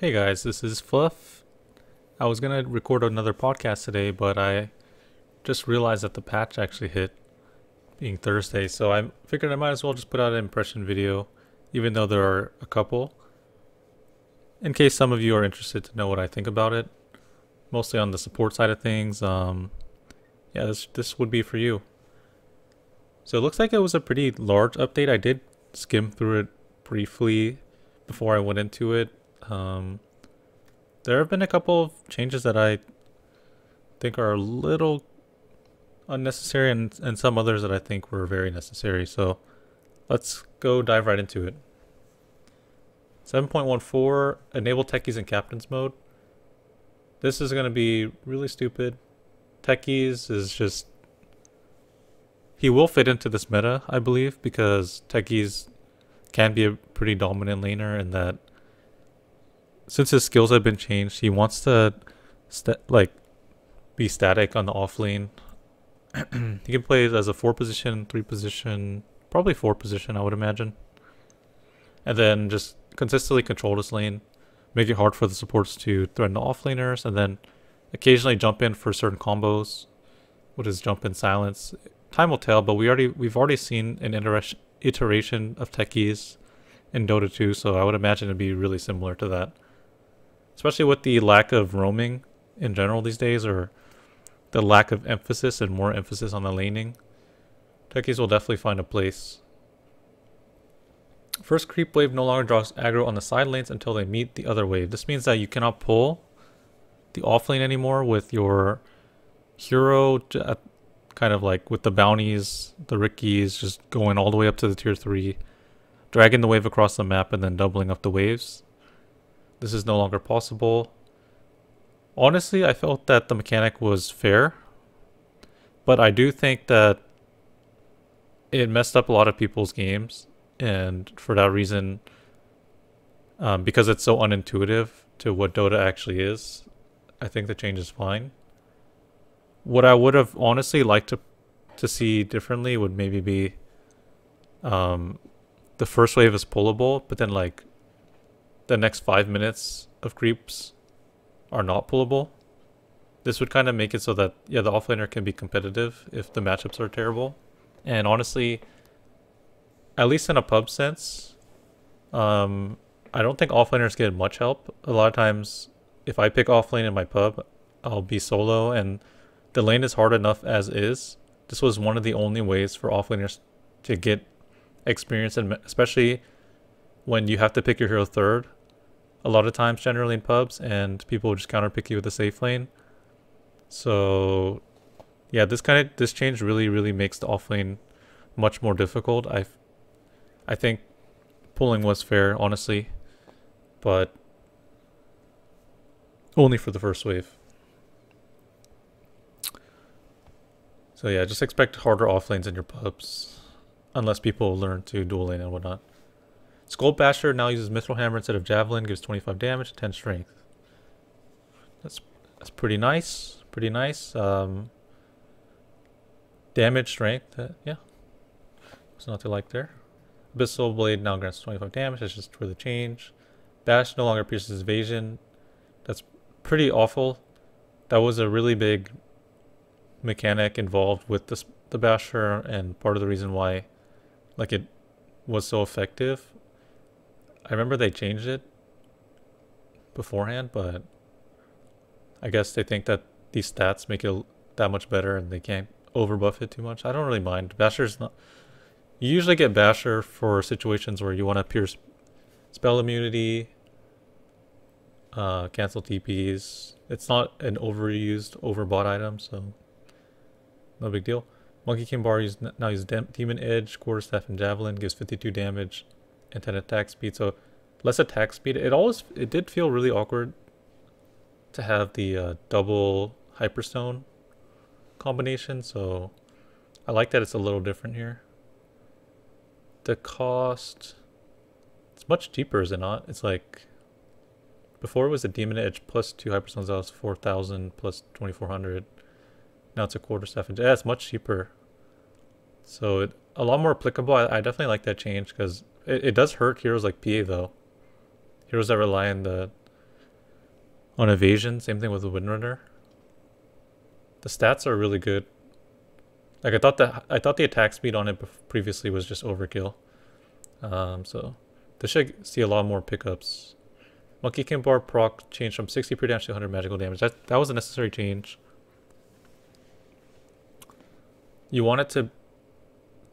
Hey guys, this is Fluff. I was gonna record another podcast today, but I just realized that the patch actually hit, being Thursday, so I figured I might as well just put out an impression video, even though there are a couple, in case some of you are interested to know what I think about it, mostly on the support side of things. Yeah, this would be for you. So it looks like it was a pretty large update. I did skim through it briefly before I went into it. There have been a couple of changes that I think are a little unnecessary and some others that I think were very necessary. So let's go dive right into it. 7.14, enable techies in captain's mode. This is going to be really stupid. Techies is just... He will fit into this meta, I believe, because techies can be a pretty dominant laner in that since his skills have been changed, he wants to be static on the off lane. He can play it as a 4 position, 3 position, probably 4 position, I would imagine. And then just consistently control this lane, make it hard for the supports to threaten the offlaners, and then occasionally jump in for certain combos with his jump in silence. Time will tell, but we've already seen an iteration of techies in Dota 2, so I would imagine it'd be really similar to that. Especially with the lack of roaming in general these days, or the lack of emphasis and more emphasis on the laning, techies will definitely find a place. First creep wave no longer draws aggro on the side lanes until they meet the other wave. This means that you cannot pull the off lane anymore with your hero, kind of like with the bounties, the Rickies, just going all the way up to the tier 3, dragging the wave across the map and then doubling up the waves. This is no longer possible. Honestly, I felt that the mechanic was fair, but I do think that it messed up a lot of people's games, and for that reason, because it's so unintuitive to what Dota actually is, I think the change is fine. What I would have honestly liked to see differently would maybe be the first wave is pullable, but then like the next 5 minutes of creeps are not pullable. This would kind of make it so that, yeah, the offlaner can be competitive if the matchups are terrible. And honestly, at least in a pub sense, I don't think offlaners get much help. A lot of times, if I pick offlane in my pub, I'll be solo, and the lane is hard enough as is. This was one of the only ways for offlaners to get experience, and especially when you have to pick your hero third a lot of times, generally in pubs, and people will just counter pick you with a safe lane. So yeah, this change really makes the offlane much more difficult. I think pulling was fair, honestly, but only for the first wave. So yeah, just expect harder offlanes in your pubs, unless people learn to dual lane and whatnot. Skull Basher now uses Mithril Hammer instead of Javelin, gives 25 damage, 10 strength. That's pretty nice. Pretty nice. Damage, strength, yeah. There's nothing like there. Abyssal Blade now grants 25 damage, that's just for the change. Bash no longer pierces evasion. That's pretty awful. That was a really big mechanic involved with the Basher, and part of the reason why like it was so effective. I remember they changed it beforehand, but I guess they think that these stats make it that much better and they can't overbuff it too much. I don't really mind. Basher's not... You usually get Basher for situations where you want to pierce spell immunity, cancel TPs. It's not an overused, overbought item, so no big deal. Monkey King Bar now uses Demon Edge, Quarterstaff, and Javelin, gives 52 damage and 10 attack speed. So less attack speed. It did feel really awkward to have the double Hyperstone combination, so I like that it's a little different here. The cost, it's much cheaper, is it not? It's like, before it was a Demon Edge plus 2 Hyperstones, that was 4,000 plus 2,400. Now it's a Quarterstaff. Yeah, it's much cheaper. So a lot more applicable. I definitely like that change, because it does hurt heroes like PA though. Heroes that rely on the On evasion, same thing with the Windrunner. The stats are really good. Like I thought the attack speed on it previously was just overkill. So this should see a lot more pickups. Monkey King Bar proc changed from 60 per damage to 100 magical damage. That was a necessary change. You want it to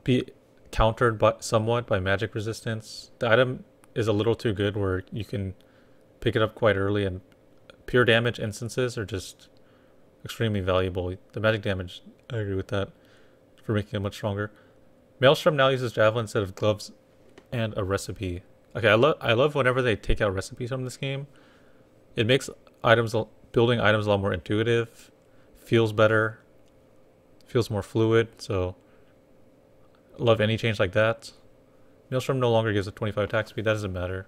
be countered somewhat by magic resistance. The item is a little too good where you can pick it up quite early, and pure damage instances are just extremely valuable. The magic damage, I agree with that, for making it much stronger. Maelstrom now uses Javelin instead of gloves and a recipe. Okay, I love whenever they take out recipes from this game. It makes building items a lot more intuitive, feels better, feels more fluid, so I love any change like that. Maelstrom no longer gives a 25 attack speed, that doesn't matter.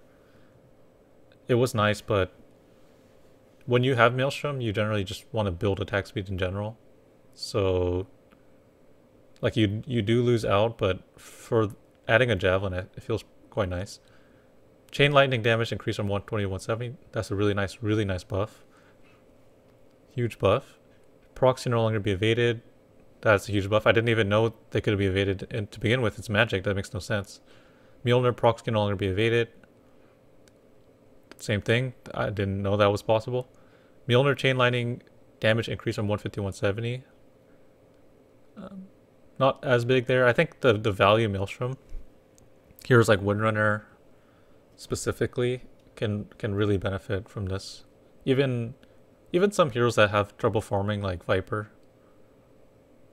It was nice, but when you have Maelstrom, you generally just want to build attack speed in general. So, like, you do lose out, but for adding a Javelin, it feels quite nice. Chain Lightning damage increased from 120 to 170. That's a really nice buff. Huge buff. Procs can no longer be evaded. That's a huge buff. I didn't even know they could be evaded. And to begin with, it's magic. That makes no sense. Mjolnir procs can no longer be evaded. Same thing. I didn't know that was possible. Mjolnir Chain Lightning damage increased from 150 to 170. Not as big there. I think the value Maelstrom, heroes like Windrunner specifically, can really benefit from this. Even some heroes that have trouble farming, like Viper.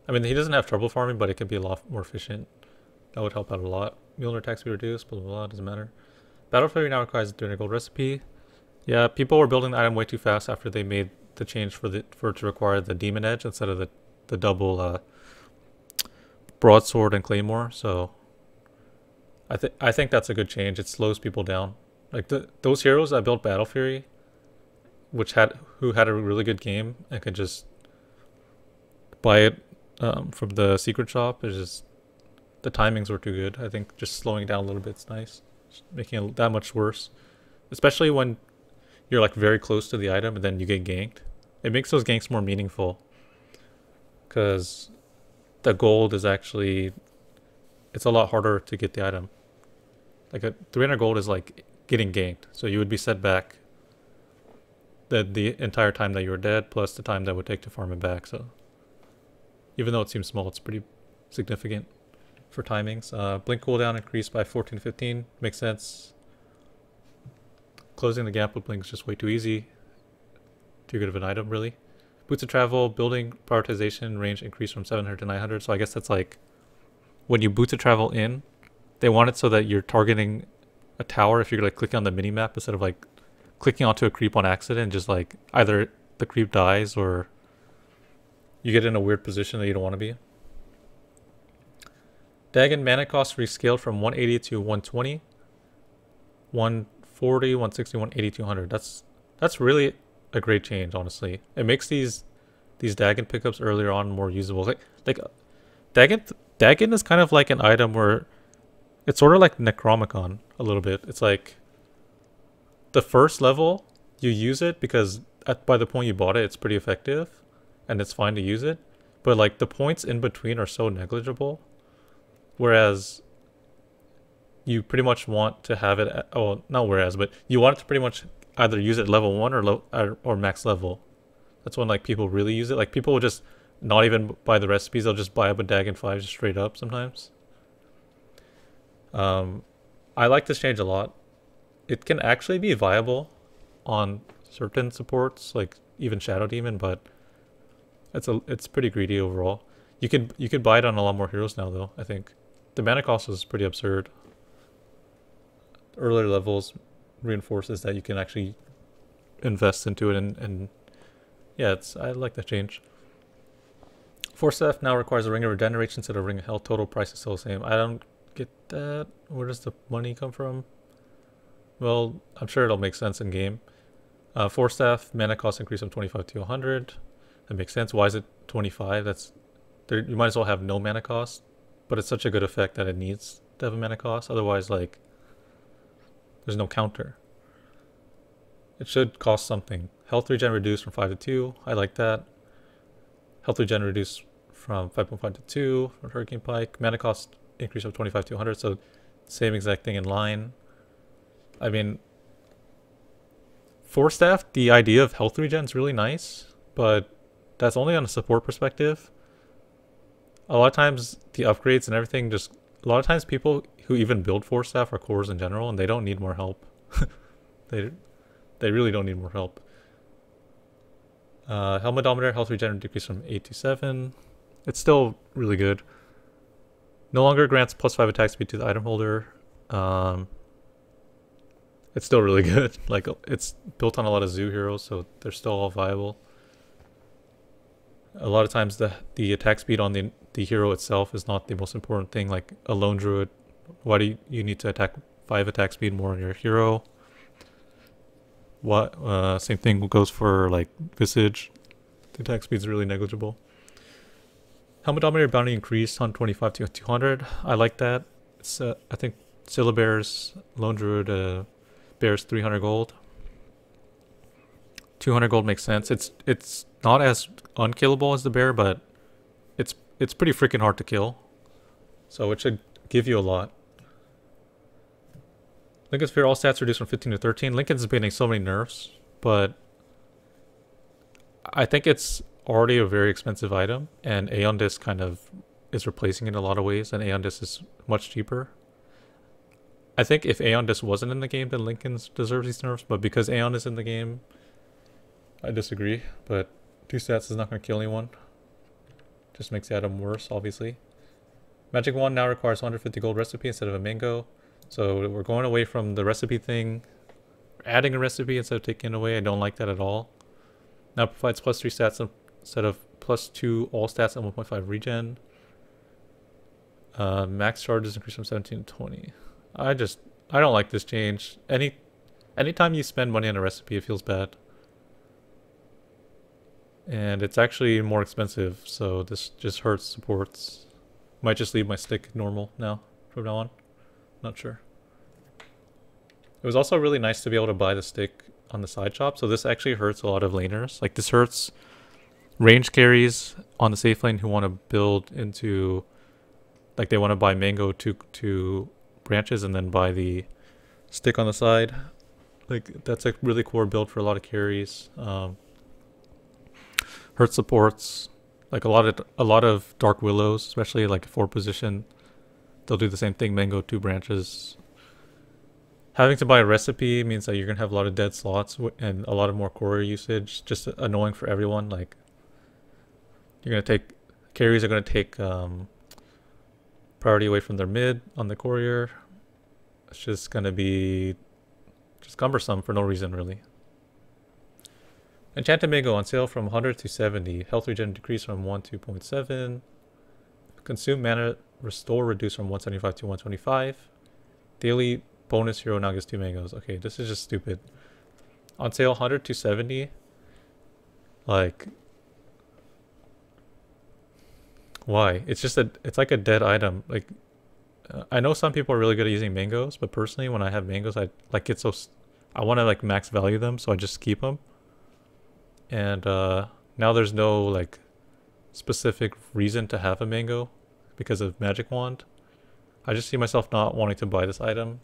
I mean, he doesn't have trouble farming, but it could be a lot more efficient. That would help out a lot. Mjolnir attack speed reduced, blah blah blah, doesn't matter. Battle Fury now requires doing a gold recipe. Yeah, people were building the item way too fast after they made the change for it to require the Demon Edge instead of the double broadsword and claymore. So I think that's a good change. It slows people down. Like those heroes that built Battle Fury, who had a really good game and could just buy it from the secret shop, is just the timings were too good. I think just slowing down a little bit is nice. Just making it that much worse, especially when you're like very close to the item and then you get ganked. It makes those ganks more meaningful because the gold is actually, it's a lot harder to get the item. Like a 300 gold is like getting ganked, so you would be set back the entire time that you were dead plus the time that would take to farm it back. So even though it seems small, it's pretty significant for timings. Blink cooldown increased by 14 to 15. Makes sense. Closing the gap with Blink is just way too easy. Too good of an item, really. Boots of Travel, building prioritization range increased from 700 to 900. So I guess that's like when you Boots of Travel in, they want it so that you're targeting a tower if you're like clicking on the mini map instead of like clicking onto a creep on accident. Just like either the creep dies or you get in a weird position that you don't want to be. Dagon mana cost rescaled from 180 to 120, 140, 160, 180, 200. That's really a great change, honestly. It makes these Dagon pickups earlier on more usable. Like Dagon is kind of like an item where it's sort of like Necromicon a little bit. It's like the first level you use it because by the point you bought it, it's pretty effective and it's fine to use it. But like the points in between are so negligible. Whereas you pretty much want to have it at, oh, not whereas, but you want it to pretty much either use it at level 1 or max level. That's when like people really use it. Like people will just not even buy the recipes, they'll just buy up a Dagon 5 just straight up sometimes. I like this change a lot. It can actually be viable on certain supports, like even Shadow Demon, but it's pretty greedy overall. You could buy it on a lot more heroes now though, I think. The mana cost is pretty absurd. Earlier levels reinforces that you can actually invest into it and yeah, I like that change. Force Theft now requires a Ring of Regeneration instead of Ring of Health. Total price is still the same. I don't get that. Where does the money come from? Well, I'm sure it'll make sense in game. Force Theft mana cost increase from 25 to 100. That makes sense. Why is it 25? You might as well have no mana cost, but it's such a good effect that it needs to have a mana cost. Otherwise, like, there's no counter. It should cost something. Health regen reduced from 5 to 2. I like that. Health regen reduced from 5.5 to 2 for Hurricane Pike. Mana cost increase of 25 to 100, so same exact thing in line. I mean, for staff, the idea of health regen is really nice, but that's only on a support perspective. A lot of times, the upgrades and everything just... A lot of times people who even build 4 staff are cores in general, and they don't need more help. They really don't need more help. Helmet Dominator, health regen decreased from 8 to 7. It's still really good. No longer grants +5 attack speed to the item holder. It's still really good. Like, it's built on a lot of zoo heroes, so they're still all viable. A lot of times the attack speed on the hero itself is not the most important thing. Like a lone druid, why do you need to attack 5 attack speed more on your hero? Same thing goes for like Visage. The attack speed is really negligible. Helmet Dominator bounty increased 125 to 200. I like that. It's I think Scylla bears lone druid bears 300 gold. 200 gold makes sense. It's not as unkillable as the bear, but it's pretty freaking hard to kill. So it should give you a lot. Lincoln's Fear all stats reduced from 15 to 13. Lincoln's been getting so many nerfs, but I think it's already a very expensive item, and Aeon Disc kind of is replacing it in a lot of ways, and Aeon Disc is much cheaper. I think if Aeon Disc wasn't in the game, then Lincoln's deserves these nerfs, but because Aeon is in the game, I disagree. But 2 stats is not going to kill anyone. Just makes the item worse, obviously. Magic Wand now requires 150 gold recipe instead of a mango. So we're going away from the recipe thing. We're adding a recipe instead of taking it away. I don't like that at all. Now it provides +3 stats instead of +2 all stats and 1.5 regen. Max charges increase from 17 to 20. I don't like this change. Anytime you spend money on a recipe, it feels bad. And it's actually more expensive, so this just hurts supports. Might just leave my stick normal now, from now on. Not sure. It was also really nice to be able to buy the stick on the side shop, so this actually hurts a lot of laners. Like, this hurts range carries on the safe lane who want to build into... Like, they want to buy mango to branches and then buy the stick on the side. Like, that's a really core build for a lot of carries. Hurt supports, like a lot of Dark Willows, especially like 4 position. They'll do the same thing, mango 2 branches. Having to buy a recipe means that you're gonna have a lot of dead slots and a lot of more courier usage. Just annoying for everyone. Like, carries are gonna take priority away from their mid on the courier. It's just gonna be just cumbersome for no reason, really. Enchanted Mango on sale from 100 to 70. Health regen decreased from 1 to 0.7. Consume mana restore reduced from 175 to 125. Daily bonus hero now gets 2 mangoes. Okay, this is just stupid. On sale 100 to 70. Like, why? It's just it's like a dead item. Like, I know some people are really good at using mangoes, but personally, when I have mangoes, I want to like max value them, so I just keep them. And now there's no like specific reason to have a mango because of Magic Wand. I just see myself not wanting to buy this item.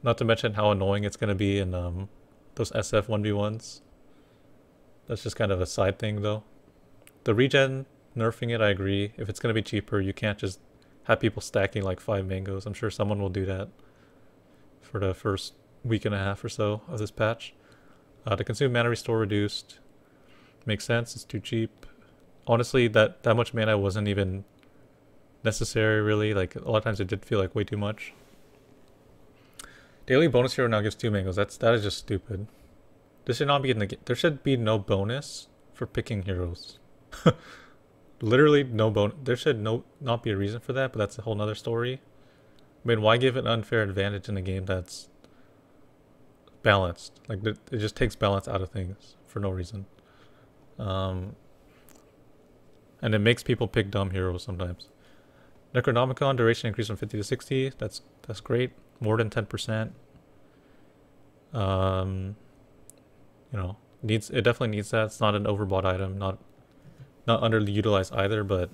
Not to mention how annoying it's going to be in those SF 1v1s. That's just kind of a side thing though. The regen, nerfing it, I agree. If it's going to be cheaper, you can't just have people stacking like 5 mangoes. I'm sure someone will do that for the first week and a half or so of this patch. To consume mana restore reduced. Makes sense, it's too cheap. Honestly, that much mana wasn't even necessary, really. Like, a lot of times it did feel like way too much. Daily bonus hero now gives 2 mangoes. That is just stupid. This should not be in the game. There should be no bonus for picking heroes. Literally no bonus. There should not be a reason for that, but that's a whole nother story. I mean, why give an unfair advantage in a game that's balanced? Like, it just takes balance out of things for no reason. And it makes people pick dumb heroes sometimes. Necronomicon duration increased from 50 to 60. That's great. More than 10%. you know, it definitely needs that. It's not an overbought item, not underutilized either, but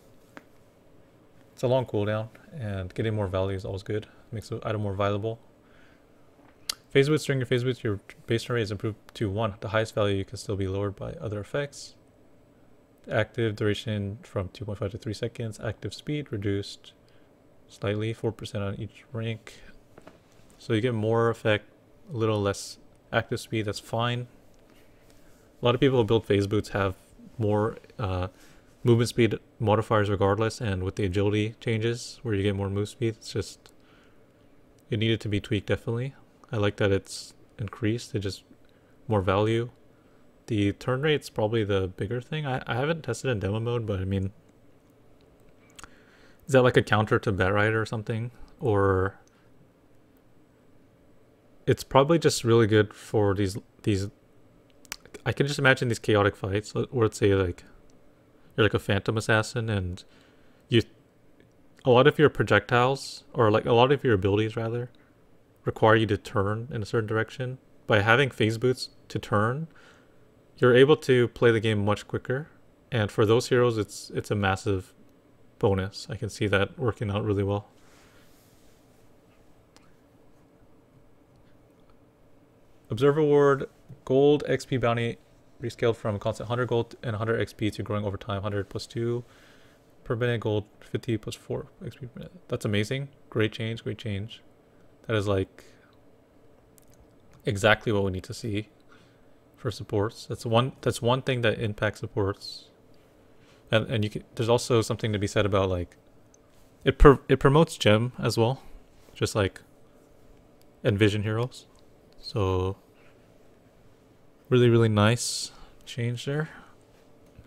it's a long cooldown, and getting more value is always good. Makes the item more valuable. Phase boots. During your phase boots, your base turn rate is improved to 1. The highest value can still be lowered by other effects. Active duration from 2.5 to 3 seconds. Active speed reduced slightly, 4% on each rank. So you get more effect, a little less active speed. That's fine. A lot of people who build phase boots have more movement speed modifiers regardless, and with the agility changes where you get more move speed, it's just, it needed to be tweaked definitely. I like that it's increased. It just more value. The turn rate's probably the bigger thing. I haven't tested in demo mode, but I mean, is that like a counter to Batrider or something? Or it's probably just really good for these I can just imagine these chaotic fights, or let's say like you're like a phantom assassin and a lot of your projectiles, or like a lot of your abilities rather, require you to turn in a certain direction. By having phase boots to turn, you're able to play the game much quicker, and for those heroes it's a massive bonus. I can see that working out really well. Observer Ward, gold XP bounty rescaled from constant 100 gold and 100 XP to growing over time, 100 plus 2 per minute, gold 50 plus 4 XP per minute. That's amazing. Great change, great change. That is like exactly what we need to see for supports. That's one thing that impacts supports. And you can, there's also something to be said about like it promotes gem as well, just like Envision heroes. So really, really nice change there.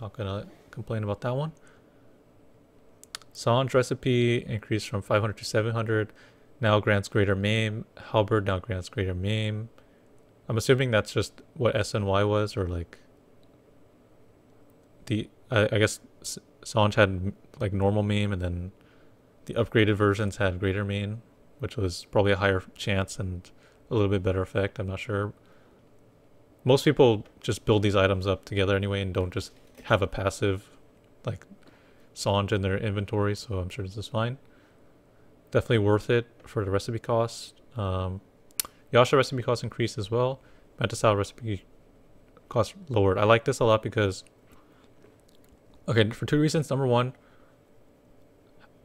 Not gonna complain about that one. Sange recipe increased from 500 to 700. Now grants greater maim. Halberd now grants greater maim. I'm assuming that's just what SNY was, or like the I guess Sange had like normal maim, and then the upgraded versions had greater maim, which was probably a higher chance and a little bit better effect. I'm not sure. Most people just build these items up together anyway and don't just have a passive like Sange in their inventory, so I'm sure this is fine. Definitely worth it for the recipe cost. Yasha recipe cost increased as well. Mantisal recipe cost lowered. I like this a lot because, okay, for 2 reasons. Number one,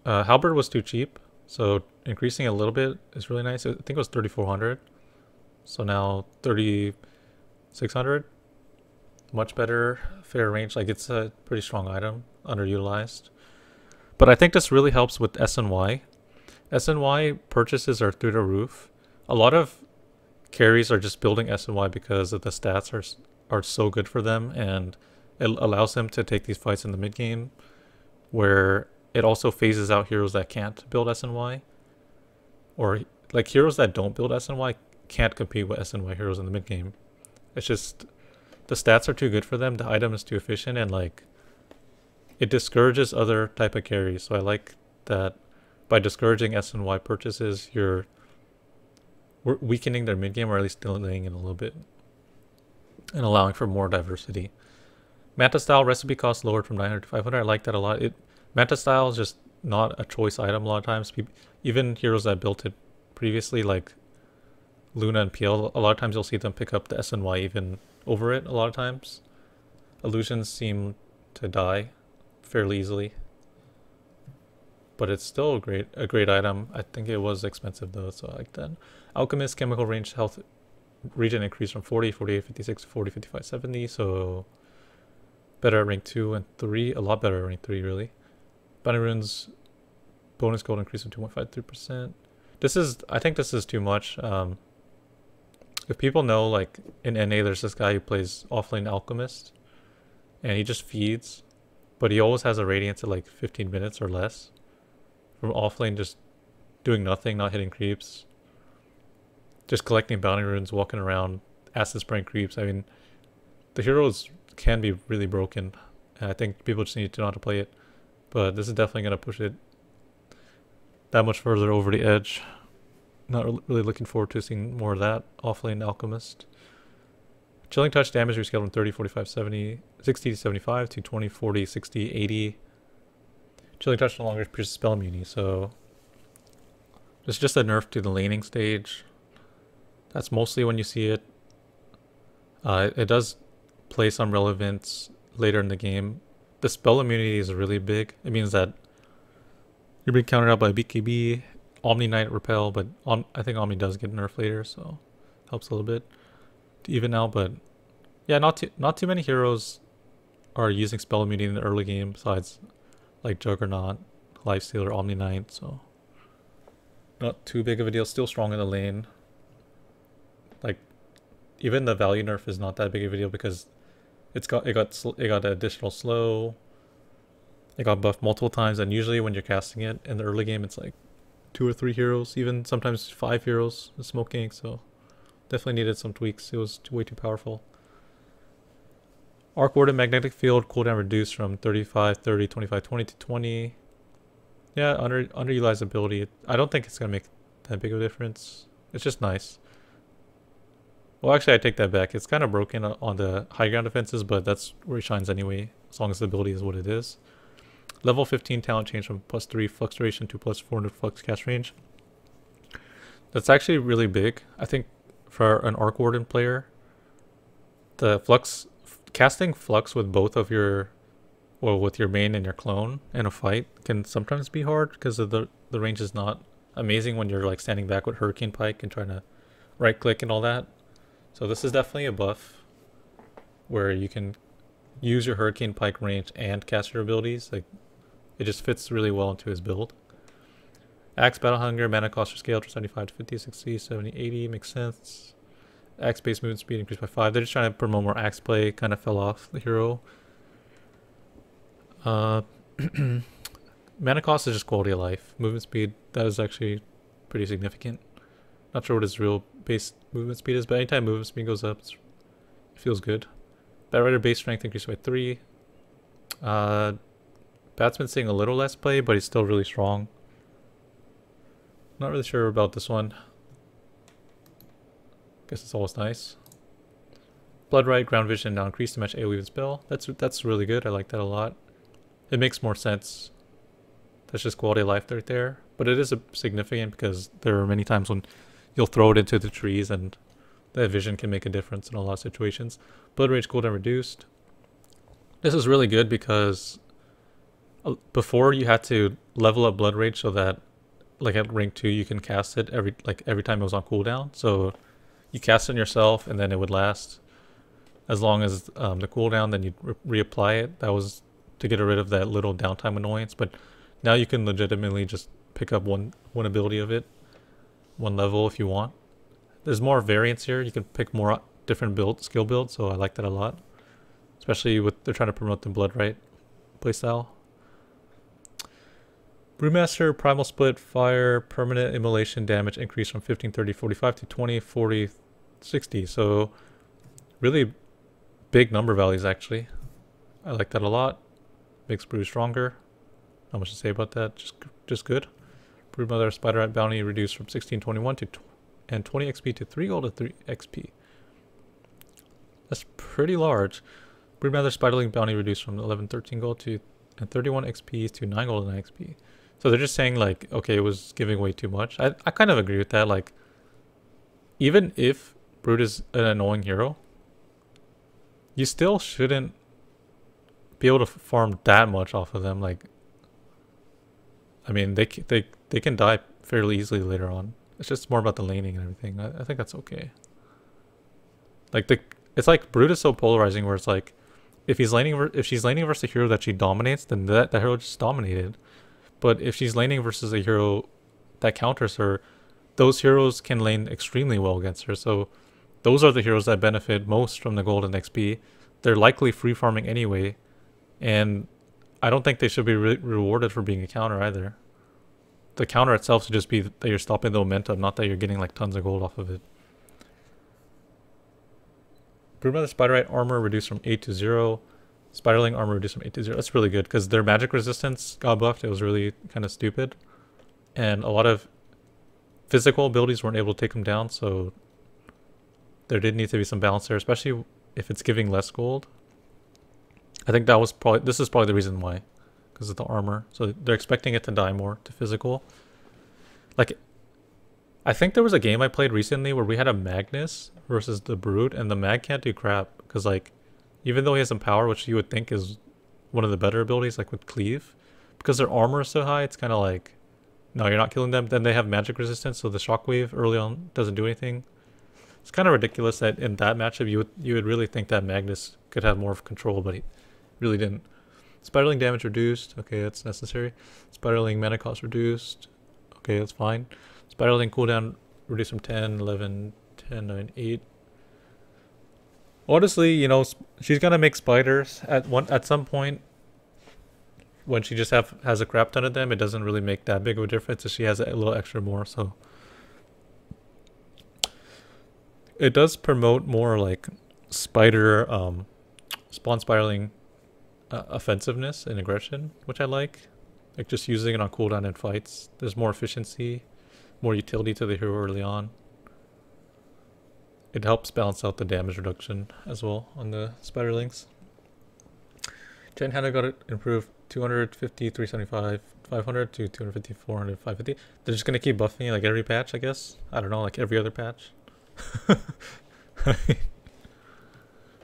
Halberd was too cheap, so increasing a little bit is really nice. I think it was 3,400, so now 3,600. Much better, fair range. Like, it's a pretty strong item, underutilized. But I think this really helps with SNY. SNY purchases are through the roof. A lot of carries are just building SNY because of the stats are so good for them, and it allows them to take these fights in the mid game, where it also phases out heroes that can't build SNY, or like heroes that don't build SNY can't compete with SNY heroes in the mid game. It's just the stats are too good for them, the item is too efficient, and like it discourages other type of carries. So I like that by discouraging SNY purchases, you're weakening their mid game, or at least delaying it a little bit, and allowing for more diversity. Manta style recipe cost lowered from 900 to 500. I like that a lot. Manta style is just not a choice item a lot of times. Even heroes that built it previously, like Luna and PL, a lot of times you'll see them pick up the SNY even over it a lot of times. Illusions seem to die fairly easily, but it's still a great item. I think it was expensive though, so I like that. Alchemist chemical range health regen increased from 40, 48, 56 to 40, 55, 70, so better at rank 2 and 3, a lot better at rank 3 really. Bounty runes bonus gold increase from 2.53%. I think this is too much. If people know, like in NA there's this guy who plays offlane alchemist, and he just feeds, but he always has a radiance at like 15 minutes or less from offlane, just doing nothing, not hitting creeps, just collecting bounty runes, walking around, acid spraying creeps. I mean, the heroes can be really broken, and I think people just need to know how to play it. But this is definitely going to push it that much further over the edge. Not really looking forward to seeing more of that offlane alchemist. Chilling Touch damage rescaled from 30, 45, 70, 60 to 75 to 20, 40, 60, 80. Chilling Touch no longer pierces spell immunity, so it's just a nerf to the laning stage. That's mostly when you see it. It does play some relevance later in the game. The spell immunity is really big. It means that you're being countered out by BKB, Omni Knight, Repel, but I think Omni does get nerfed later, so helps a little bit to even out. But yeah, not too many heroes are using spell immunity in the early game besides like Juggernaut, Lifestealer, Omni Knight, so not too big of a deal. Still strong in the lane. Like even the value nerf is not that big of a deal because it got additional slow. It got buffed multiple times, and usually when you're casting it in the early game, it's like 2 or 3 heroes, even sometimes 5 heroes with smoking. So definitely needed some tweaks. It was way too powerful. Arc Warden Magnetic Field cooldown reduced from 35, 30, 25, 20 to 20. Yeah, underutilized ability. I don't think it's gonna make that big of a difference. It's just nice. Well, actually, I take that back. It's kind of broken on the high ground defenses, but that's where he shines anyway, as long as the ability is what it is. Level 15 talent change from +3 flux duration to +400 flux cast range. That's actually really big. I think for an Arc Warden player, the casting flux with both of your, well, with your main and your clone in a fight can sometimes be hard because of the range is not amazing when you're like standing back with Hurricane Pike and trying to right click and all that. So this is definitely a buff where you can use your Hurricane Pike range and cast your abilities. Like it just fits really well into his build. Axe Battle Hunger, mana cost scaled from 75 to 50, 60, 70, 80, makes sense. Axe base movement speed increased by 5. They're just trying to promote more axe play, kind of fell off the hero. Mana cost is just quality of life. Movement speed, that is actually pretty significant. Not sure what his real base movement speed is, but anytime movement speed goes up, it feels good. Batrider base strength increased by 3. Bat's been seeing a little less play, but he's still really strong. Not really sure about this one. Guess it's always nice. Bloodright, ground vision, now increased to match AoE with spell. That's really good. I like that a lot. It makes more sense. That's just quality of life right there. But it is significant because there are many times when you'll throw it into the trees and that vision can make a difference in a lot of situations. Blood Rage cooldown reduced. This is really good because before you had to level up Blood Rage so that like at rank 2 you can cast it every time it was on cooldown. So you cast it on yourself and then it would last as long as the cooldown, then you'd reapply it. That was to get rid of that little downtime annoyance. But now you can legitimately just pick up one ability of it, one level if you want. There's more variance here. You can pick more different skill builds, so I like that a lot. Especially with they're trying to promote the Bloodright playstyle. Brewmaster, Primal Split, Fire, Permanent Immolation damage increased from 15, 30, 45 to 20, 40, 60. So really big number values actually. I like that a lot. Makes Brew stronger. Not much to say about that. Just good. Broodmother Spider Rat bounty reduced from 1621 to 20 XP to 3 gold to 3 XP. That's pretty large. Broodmother Spiderling bounty reduced from 1113 gold to 31 XP to 9 gold and 9 XP. So they're just saying like, okay, it was giving away too much. I kind of agree with that. Like, even if Brood is an annoying hero, you still shouldn't be able to farm that much off of them. Like, I mean, they can die fairly easily later on. It's just more about the laning and everything. I think that's okay. Like it's like Brood is so polarizing where it's like, if she's laning versus a hero that she dominates, then that hero just dominated. But if she's laning versus a hero that counters her, those heroes can lane extremely well against her. So those are the heroes that benefit most from the gold and XP. They're likely free farming anyway, and I don't think they should be rewarded for being a counter either. The counter itself should just be that you're stopping the momentum, not that you're getting like tons of gold off of it. Broodmother Spiderite armor reduced from 8 to 0. Spiderling armor reduced from 8 to 0. That's really good because their magic resistance got buffed. It was really kind of stupid. And a lot of physical abilities weren't able to take them down, so there did need to be some balance there, especially if it's giving less gold. I think that was probably, this is probably the reason why, because of the armor. So they're expecting it to die more to physical. Like, I think there was a game I played recently where we had a Magnus versus the Brute, and the Mag can't do crap, because like, even though he has some power, which you would think is one of the better abilities, like with Cleave, because their armor is so high, it's kind of like, no, you're not killing them. Then they have magic resistance, so the shockwave early on doesn't do anything. It's kind of ridiculous that in that matchup you would really think that Magnus could have more of control, but he really didn't. Spiraling damage reduced. Okay, that's necessary. Spiraling mana cost reduced. Okay, that's fine. Spiraling cooldown reduced from 10, 11, 10, 9, 8. Honestly, you know, she's gonna make spiders at some point. When she just has a crap ton of them, it doesn't really make that big of a difference if she has a little extra more. So it does promote more like spider spawn spiraling offensiveness and aggression, which I like. Like just using it on cooldown in fights. There's more efficiency, more utility to the hero early on. It helps balance out the damage reduction as well on the spiderlings. Jen Hanna got it improved 250, 375, 500 to 250, 400, 550. They're just gonna keep buffing it like every patch, I guess. I don't know, like every other patch. How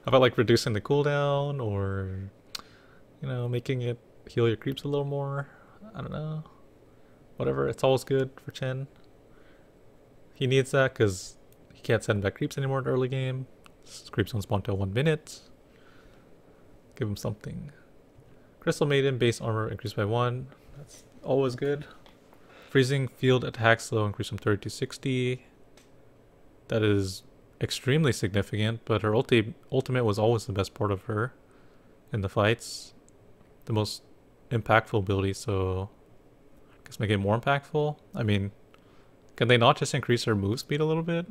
about like reducing the cooldown, or you know, making it heal your creeps a little more? I don't know. Whatever, it's always good for Chen. He needs that because he can't send back creeps anymore in the early game. Creeps don't spawn till 1 minute. Give him something. Crystal Maiden base armor increased by 1. That's always good. Freezing field attack slow increased from 30 to 60. That is extremely significant, but her ultimate was always the best part of her in the fights. The most impactful ability, so I guess make it more impactful. I mean, can they not just increase her move speed a little bit?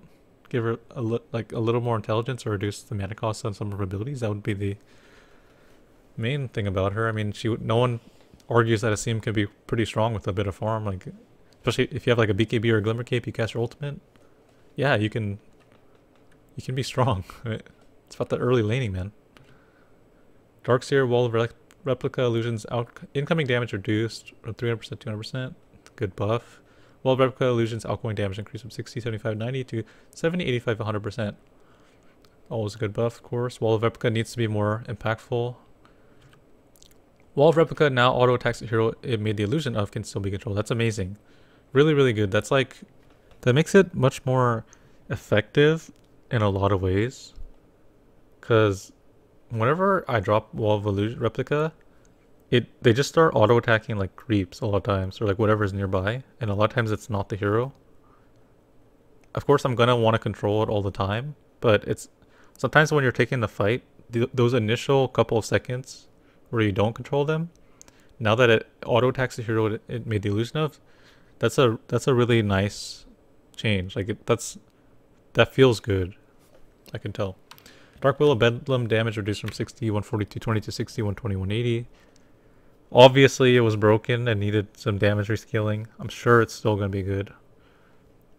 Give her a little more intelligence, or reduce the mana cost on some of her abilities? That would be the main thing about her. I mean, no one argues that a Seam can be pretty strong with a bit of farm, like especially if you have like a BKB or a Glimmer Cape, you cast your ultimate. Yeah, you can be strong. It's about the early laning, man. Darkseer, Wall of Replica, Illusions, incoming damage reduced from 300% to 200%. Good buff. Wall of Replica, Illusions, outgoing damage increased from 60, 75, 90 to 70, 85, 100%. Always a good buff, of course. Wall of Replica needs to be more impactful. Wall of Replica now auto attacks the hero it made the illusion of can still be controlled. That's amazing. Really, really good. That's like, that makes it much more effective in a lot of ways. Because whenever I drop Wall of Replica, they just start auto attacking like creeps a lot of times, or like whatever's nearby, and a lot of times it's not the hero. Of course, I'm gonna want to control it all the time, but it's sometimes when you're taking the fight, those initial couple of seconds where you don't control them, now that it auto attacks the hero it made the illusion of, that's a really nice change. Like that feels good. I can tell. Dark Willow Bedlam damage reduced from 60, 140, 220 to 60, 120, 180. Obviously, it was broken and needed some damage rescaling. I'm sure it's still going to be good.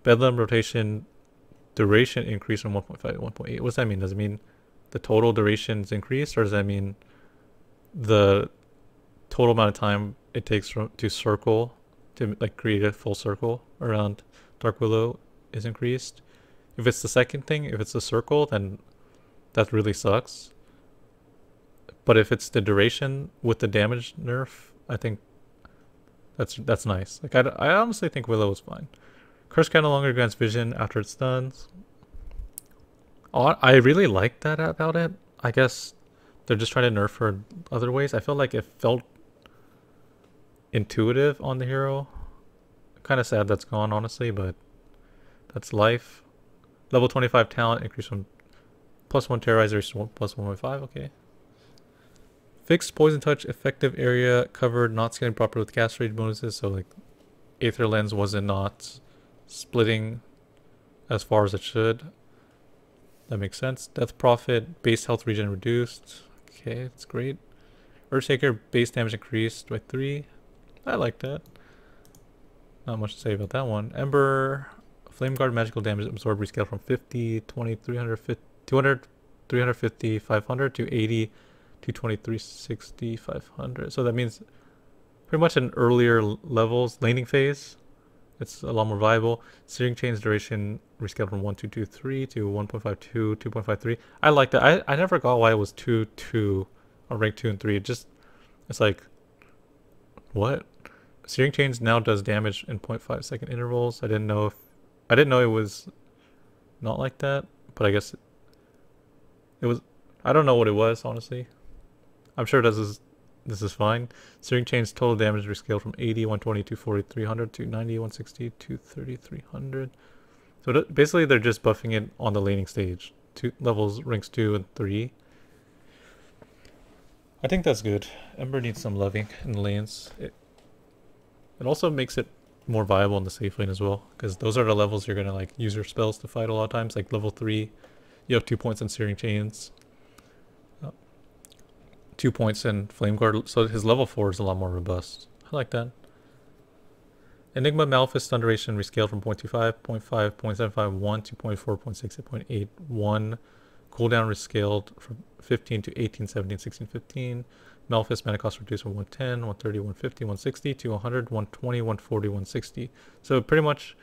Bedlam rotation duration increased from 1.5 to 1.8. What does that mean? Does it mean the total duration's increased, or does that mean the total amount of time it takes to circle, to like create a full circle around Dark Willow is increased? If it's the second thing, if it's the circle, then that really sucks. But if it's the duration with the damage nerf, I think that's nice. Like I honestly think Willow is fine. Curse can no longer grants vision after it stuns. I really like that about it. I guess they're just trying to nerf her other ways. I feel like it felt intuitive on the hero. Kind of sad that's gone, honestly, but that's life. Level 25 talent increase from +1 terrorizer to +1.5. Okay. Fixed poison touch effective area covered, not scaling properly with cast rate bonuses. So like Aether Lens wasn't not splitting as far as it should. That makes sense. Death Profit, base health regen reduced. Okay, that's great. Earthshaker, base damage increased by 3. I like that. Not much to say about that one. Ember, Flame Guard magical damage absorbed rescale from 50, 20, 300, 200, 350, 500, 280, 220, 360, 500. So that means pretty much in earlier levels, laning phase, it's a lot more viable. Steering chains duration rescaled from 1.223 to 1.52, 2.53. I like that. I never got why it was 2.2 on rank 2 and 3. It's like, what? Steering chains now does damage in 0.5 second intervals. I didn't know it was not like that, but I guess it was. I don't know what it was, honestly. I'm sure this is fine. Steering chains total damage rescaled from 80, 120, 240, 300 to 90, 160, 230, 300. So basically they're just buffing it on the laning stage. Levels ranks 2 and 3. I think that's good. Ember needs some loving in the lanes. It also makes it more viable in the safe lane as well, because those are the levels you're gonna like use your spells to fight a lot of times. Like level 3, you have 2 points in Searing Chains, 2 points in Flame Guard, so his level 4 is a lot more robust. I like that. Enigma Malphite stun duration rescaled from 0.25, 0.5, 0.75, 1 to 0.4, 0.6, 0.8, 1. Cooldown rescaled from 15 to 18, 17, 16, 15. Malphite mana cost reduced from 110, 130, 150, 160 to 100, 120, 140, 160. So pretty much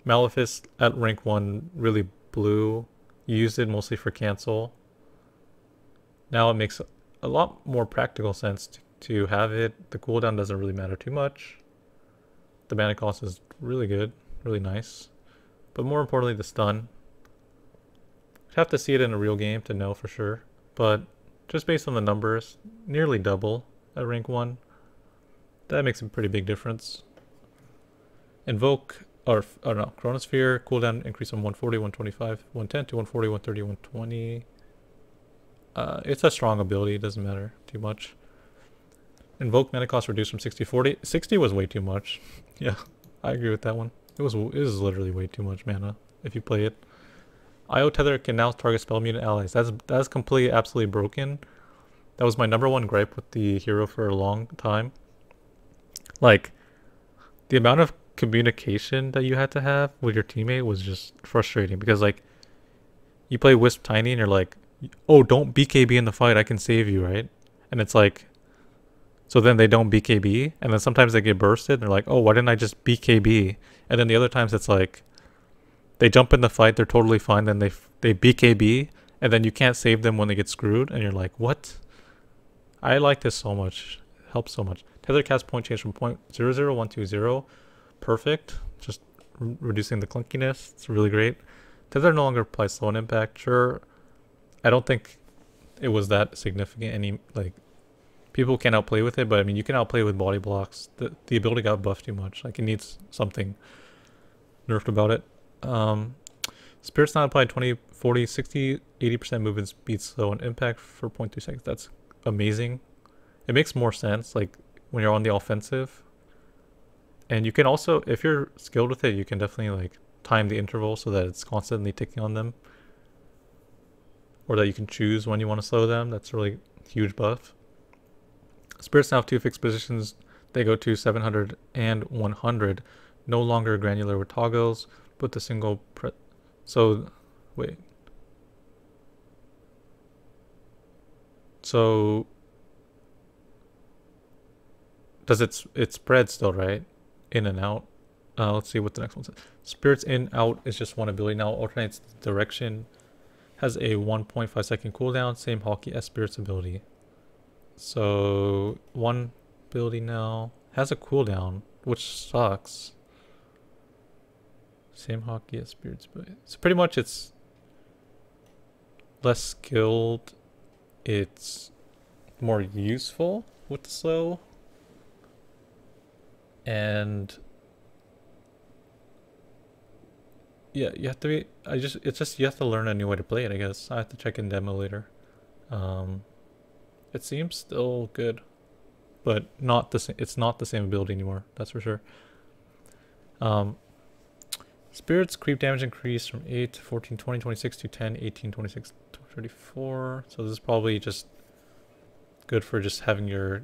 Malefice at rank 1 really blew. You used it mostly for cancel. Now it makes a lot more practical sense to have it. The cooldown doesn't really matter too much. The mana cost is really good, really nice. But more importantly, the stun. I'd have to see it in a real game to know for sure. But just based on the numbers, nearly double at rank 1. That makes a pretty big difference. Invoke, or no, Chronosphere, cooldown increase from 140, 125, 110 to 140, 130, 120. It's a strong ability, it doesn't matter too much. Invoke mana cost reduced from 60 40. 60 was way too much. Yeah, I agree with that one. It was literally way too much mana if you play it. IO Tether can now target spell mutant allies. That's completely, absolutely broken. That was my #1 gripe with the hero for a long time. Like, the amount of communication that you had to have with your teammate was just frustrating, because like, you play Wisp Tiny and you're like, oh, don't BKB in the fight, I can save you, right? And it's like, so then they don't BKB, and then sometimes they get bursted, and they're like, oh, why didn't I just BKB? And then the other times it's like, they jump in the fight, they're totally fine, then they BKB, and then you can't save them when they get screwed, and you're like, what? I like this so much. It helps so much. Tether cast point change from 0.00120. Perfect. Just reducing the clunkiness. It's really great. Tether no longer applies slow and impact. Sure, I don't think it was that significant. Like, people can outplay with it, but I mean, you can outplay with body blocks. The ability got buffed too much. Like, it needs something nerfed about it. Spirit's not applied 20, 40, 60, 80% movement speed slow and impact for 0.2 seconds. That's amazing. It makes more sense like when you're on the offensive. And you can also, if you're skilled with it, you can definitely like time the interval so that it's constantly ticking on them. Or that you can choose when you want to slow them. That's a really huge buff. Spirits now have 2 fixed positions. They go to 700 and 100. No longer granular with toggles. Put the single so wait. So does it spread still, right? In and out. Let's see what the next one says. Spirits in out is just one ability now. Alternates direction. Has a 1.5 second cooldown. Same hockey as Spirits ability. So one ability now has a cooldown, which sucks. Same hockey as Spirits ability. So pretty much it's less skilled. It's more useful with the slow. And yeah, you have to be, it's just you have to learn a new way to play it, I guess. I have to check in demo later. It seems still good, but not the same. It's not the same ability anymore, that's for sure. Spirits creep damage increase from 8 to 14, 20, 26 to 10, 18, 26, 34. So this is probably just good for just having your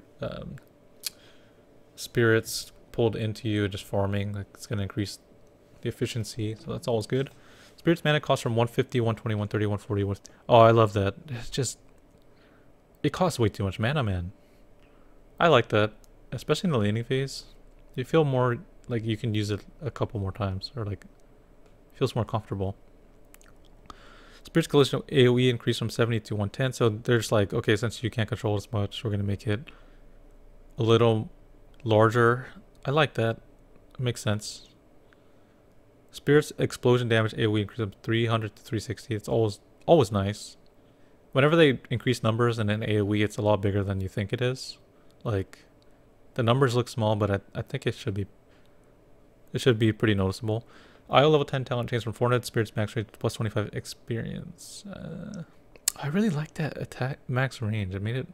spirits pulled into you, just farming. Like, it's going to increase the efficiency, so that's always good. Spirit's mana costs from 150, 120, 130, 140. Oh, I love that. It's just... It costs way too much mana, man. I like that. Especially in the laning phase. You feel more like you can use it a couple more times. Or like... Feels more comfortable. Spirit's Collision AoE increased from 70 to 110. So there's like, okay, since you can't control as much, we're going to make it a little larger. I like that. It makes sense. Spirit's explosion damage AoE increased from 300 to 360. It's always nice. Whenever they increase numbers and then AoE, it's a lot bigger than you think it is. Like, the numbers look small, but I think it should be pretty noticeable. IO level 10 talent change from 400 Spirit's max rate to plus 25 experience. I really like that attack max range. It made it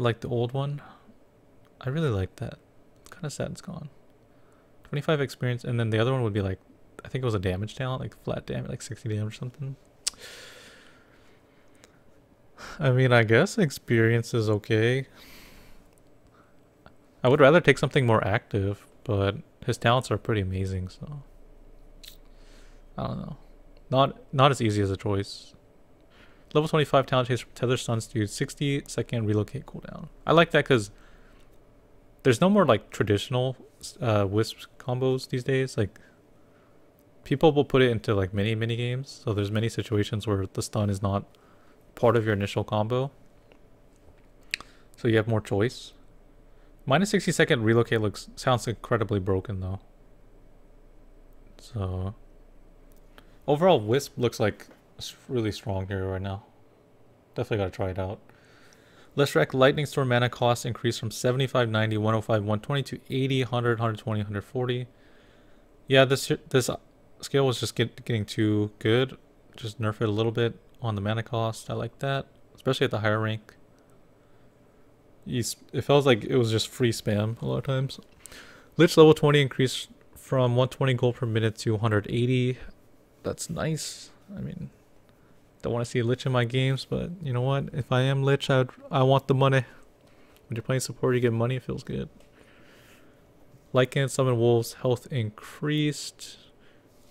like the old one. I really like that. It's kind of sad it's gone. 25 experience, and then the other one would be like, I think it was a damage talent, like flat damage, like 60 damage or something. I mean, I guess experience is okay. I would rather take something more active, but his talents are pretty amazing, so I don't know. Not as easy as a choice. Level 25 talent chase from Tether Suns to 60-second relocate cooldown. I like that because there's no more like traditional wisp combos these days. Like, people will put it into like mini games, so there's many situations where the stun is not part of your initial combo, so you have more choice. Minus 60-second relocate sounds incredibly broken though. So overall, Wisp looks like it's really strong here right now. Definitely gotta try it out. Leshrac Lightning Storm mana cost increased from 75, 90, 105, 120 to 80, 100, 120, 140. Yeah, this scale was just getting too good. Just nerf it a little bit on the mana cost. I like that, especially at the higher rank. It felt like it was just free spam a lot of times. Lich level 20 increased from 120 gold per minute to 180. That's nice. I mean, don't want to see a Lich in my games, but you know what? If I am Lich, I want the money. When you're playing support, you get money. It feels good. Lycan Summon Wolves health increased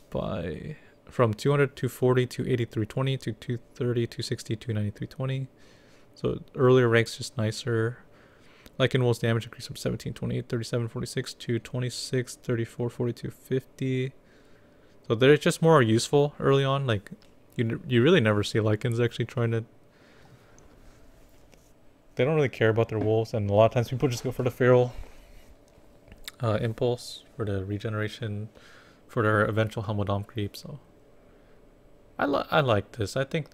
by from 200 to 40 to 8320 to 230 260 290 320. So earlier ranks just nicer. Lycan Wolves damage increased from 17 28 37 46 to 26 34 42 50. So they're just more useful early on. Like, you really never see Lycans actually trying to... They don't really care about their wolves, and a lot of times people just go for the feral impulse for the regeneration for their eventual Helmodom creep. So I like this. I think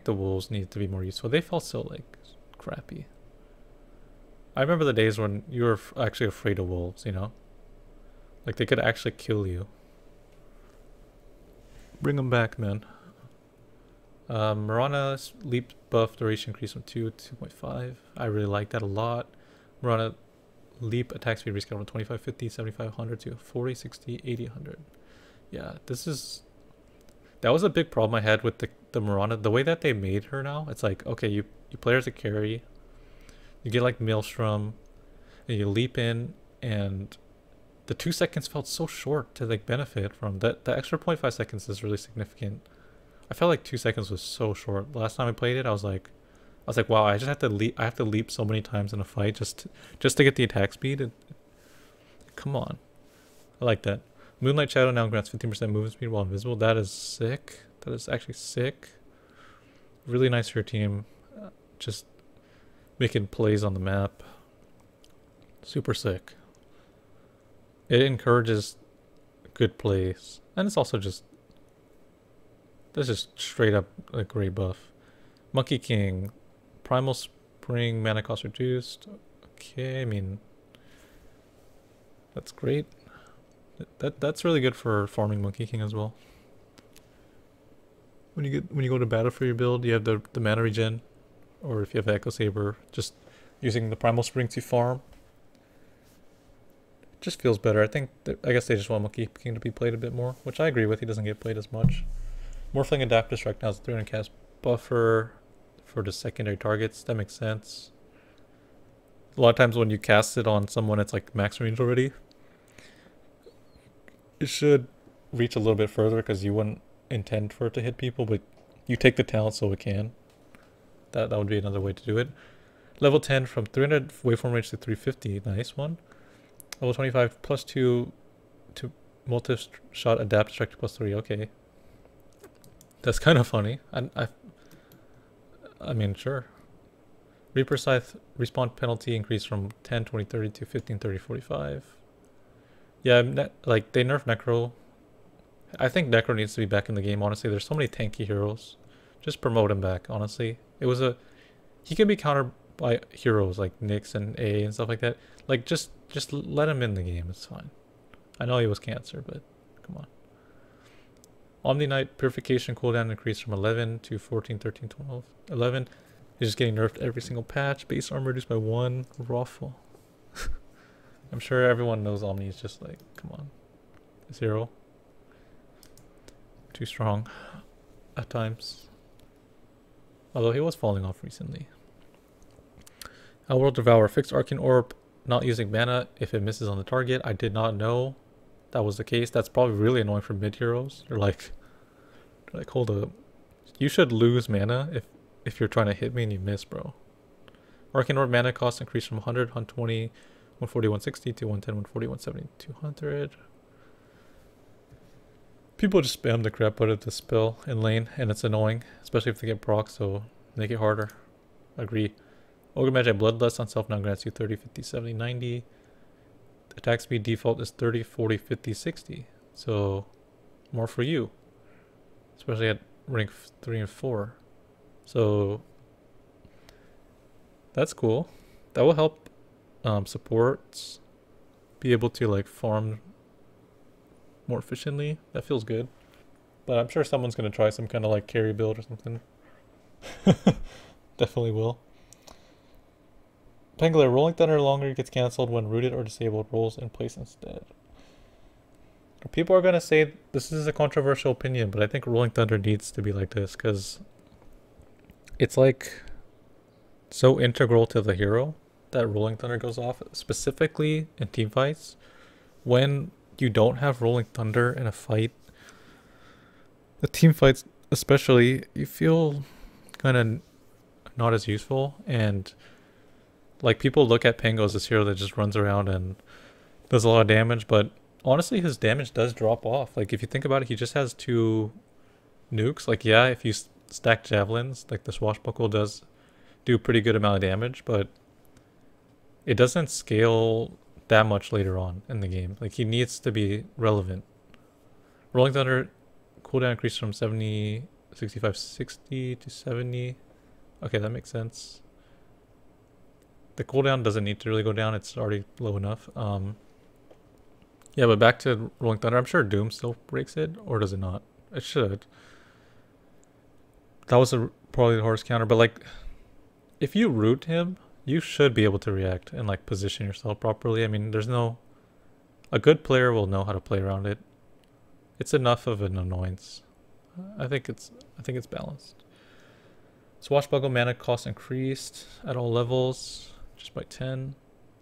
the wolves need to be more useful. They felt so like crappy. I remember the days when you were actually afraid of wolves, you know? Like, they could actually kill you. Bring them back, man. Mirana's leap buff duration increased from 2 to 2.5. I really like that a lot. Mirana leap attack speed rescale from 25, 50, 75, 100 to 40, 60, 80, 100. Yeah, that was a big problem I had with the Mirana. The way that they made her now, it's like, okay, you play her as a carry. You get like Maelstrom, and you leap in, and the 2 seconds felt so short to like benefit from that. The extra 0.5 seconds is really significant. I felt like 2 seconds was so short. The last time I played it, I was like, wow, I just have to leap. I have to leap so many times in a fight just to get the attack speed. Come on, I like that. Moonlight Shadow now grants 15% movement speed while invisible. That is sick. That is actually sick. Really nice for your team. Just making plays on the map. Super sick. It encourages good plays, and it's also just... This is straight up a great buff. Monkey King, Primal Spring, mana cost reduced. Okay, I mean, that's great. That's really good for farming Monkey King as well. When you go to battle for your build, you have the mana regen, or if you have Echo Saber, just using the Primal Spring to farm. It just feels better. I guess they just want Monkey King to be played a bit more, which I agree with. He doesn't get played as much. Morphling Adaptive Strike now is a 300 cast buffer for the secondary targets. That makes sense. A lot of times when you cast it on someone, it's like max range already. It should reach a little bit further because you wouldn't intend for it to hit people, but you take the talent so it can. That would be another way to do it. Level 10 from 300 waveform range to 350. Nice one. Level 25 plus 2 to multi-shot adapt strike plus 3. Okay. That's kind of funny. I mean, sure. Reaper Scythe respawn penalty increased from 10, 20, 30 to 15, 30, 45. Yeah, like they nerfed Necro. I think Necro needs to be back in the game, honestly. There's so many tanky heroes. Just promote him back, honestly. He can be countered by heroes like Nyx and A and stuff like that. Like just let him in the game, it's fine. I know he was cancer, but come on. Omni Knight Purification cooldown increased from 11 to 14, 13, 12. 11 is just getting nerfed every single patch. Base armor reduced by 1. Raffle. I'm sure everyone knows Omni is just like, come on. 0. Too strong at times. Although he was falling off recently. World Devour. Fixed Arcane Orb not using mana if it misses on the target. I did not know that was the case. That's probably really annoying for mid heroes. They're like hold up. You should lose mana if you're trying to hit me and you miss, bro. Arcane Orb mana cost increased from 100, 120, 140, 160 to 110, 140, 170, 200. People just spam the crap out of the spell in lane, and it's annoying, especially if they get proc, so make it harder. Agree. Ogre Magic Bloodlust on self now grants you 30, 50, 70, 90. Attack speed default is 30, 40, 50, 60. So, more for you. Especially at rank 3 and 4. So, that's cool. That will help supports be able to like farm more efficiently. That feels good. But I'm sure someone's going to try some kind of like carry build or something. Definitely will. Pangler, Rolling Thunder longer gets cancelled when rooted or disabled rolls in place instead. People are going to say this is a controversial opinion, but I think Rolling Thunder needs to be like this because it's like so integral to the hero that Rolling Thunder goes off, specifically in team fights. When you don't have Rolling Thunder in a fight, the team fights especially, you feel kind of not as useful, and like people look at Pango as this hero that just runs around and does a lot of damage, but honestly his damage does drop off. Like if you think about it, he just has 2 nukes. Like yeah, if you stack javelins, like the swashbuckle does do a pretty good amount of damage, but it doesn't scale that much later on in the game. Like he needs to be relevant. Rolling Thunder cooldown increased from 70, 65, 60 to 70. Okay, that makes sense. The cooldown doesn't need to really go down. It's already low enough. Yeah, but back to Rolling Thunder. I'm sure Doom still breaks it, or does it not? It should. That was probably the hardest counter, but like, if you root him, you should be able to react and like position yourself properly. I mean, a good player will know how to play around it. It's enough of an annoyance. I think it's balanced. Swashbuckle mana cost increased at all levels just by 10.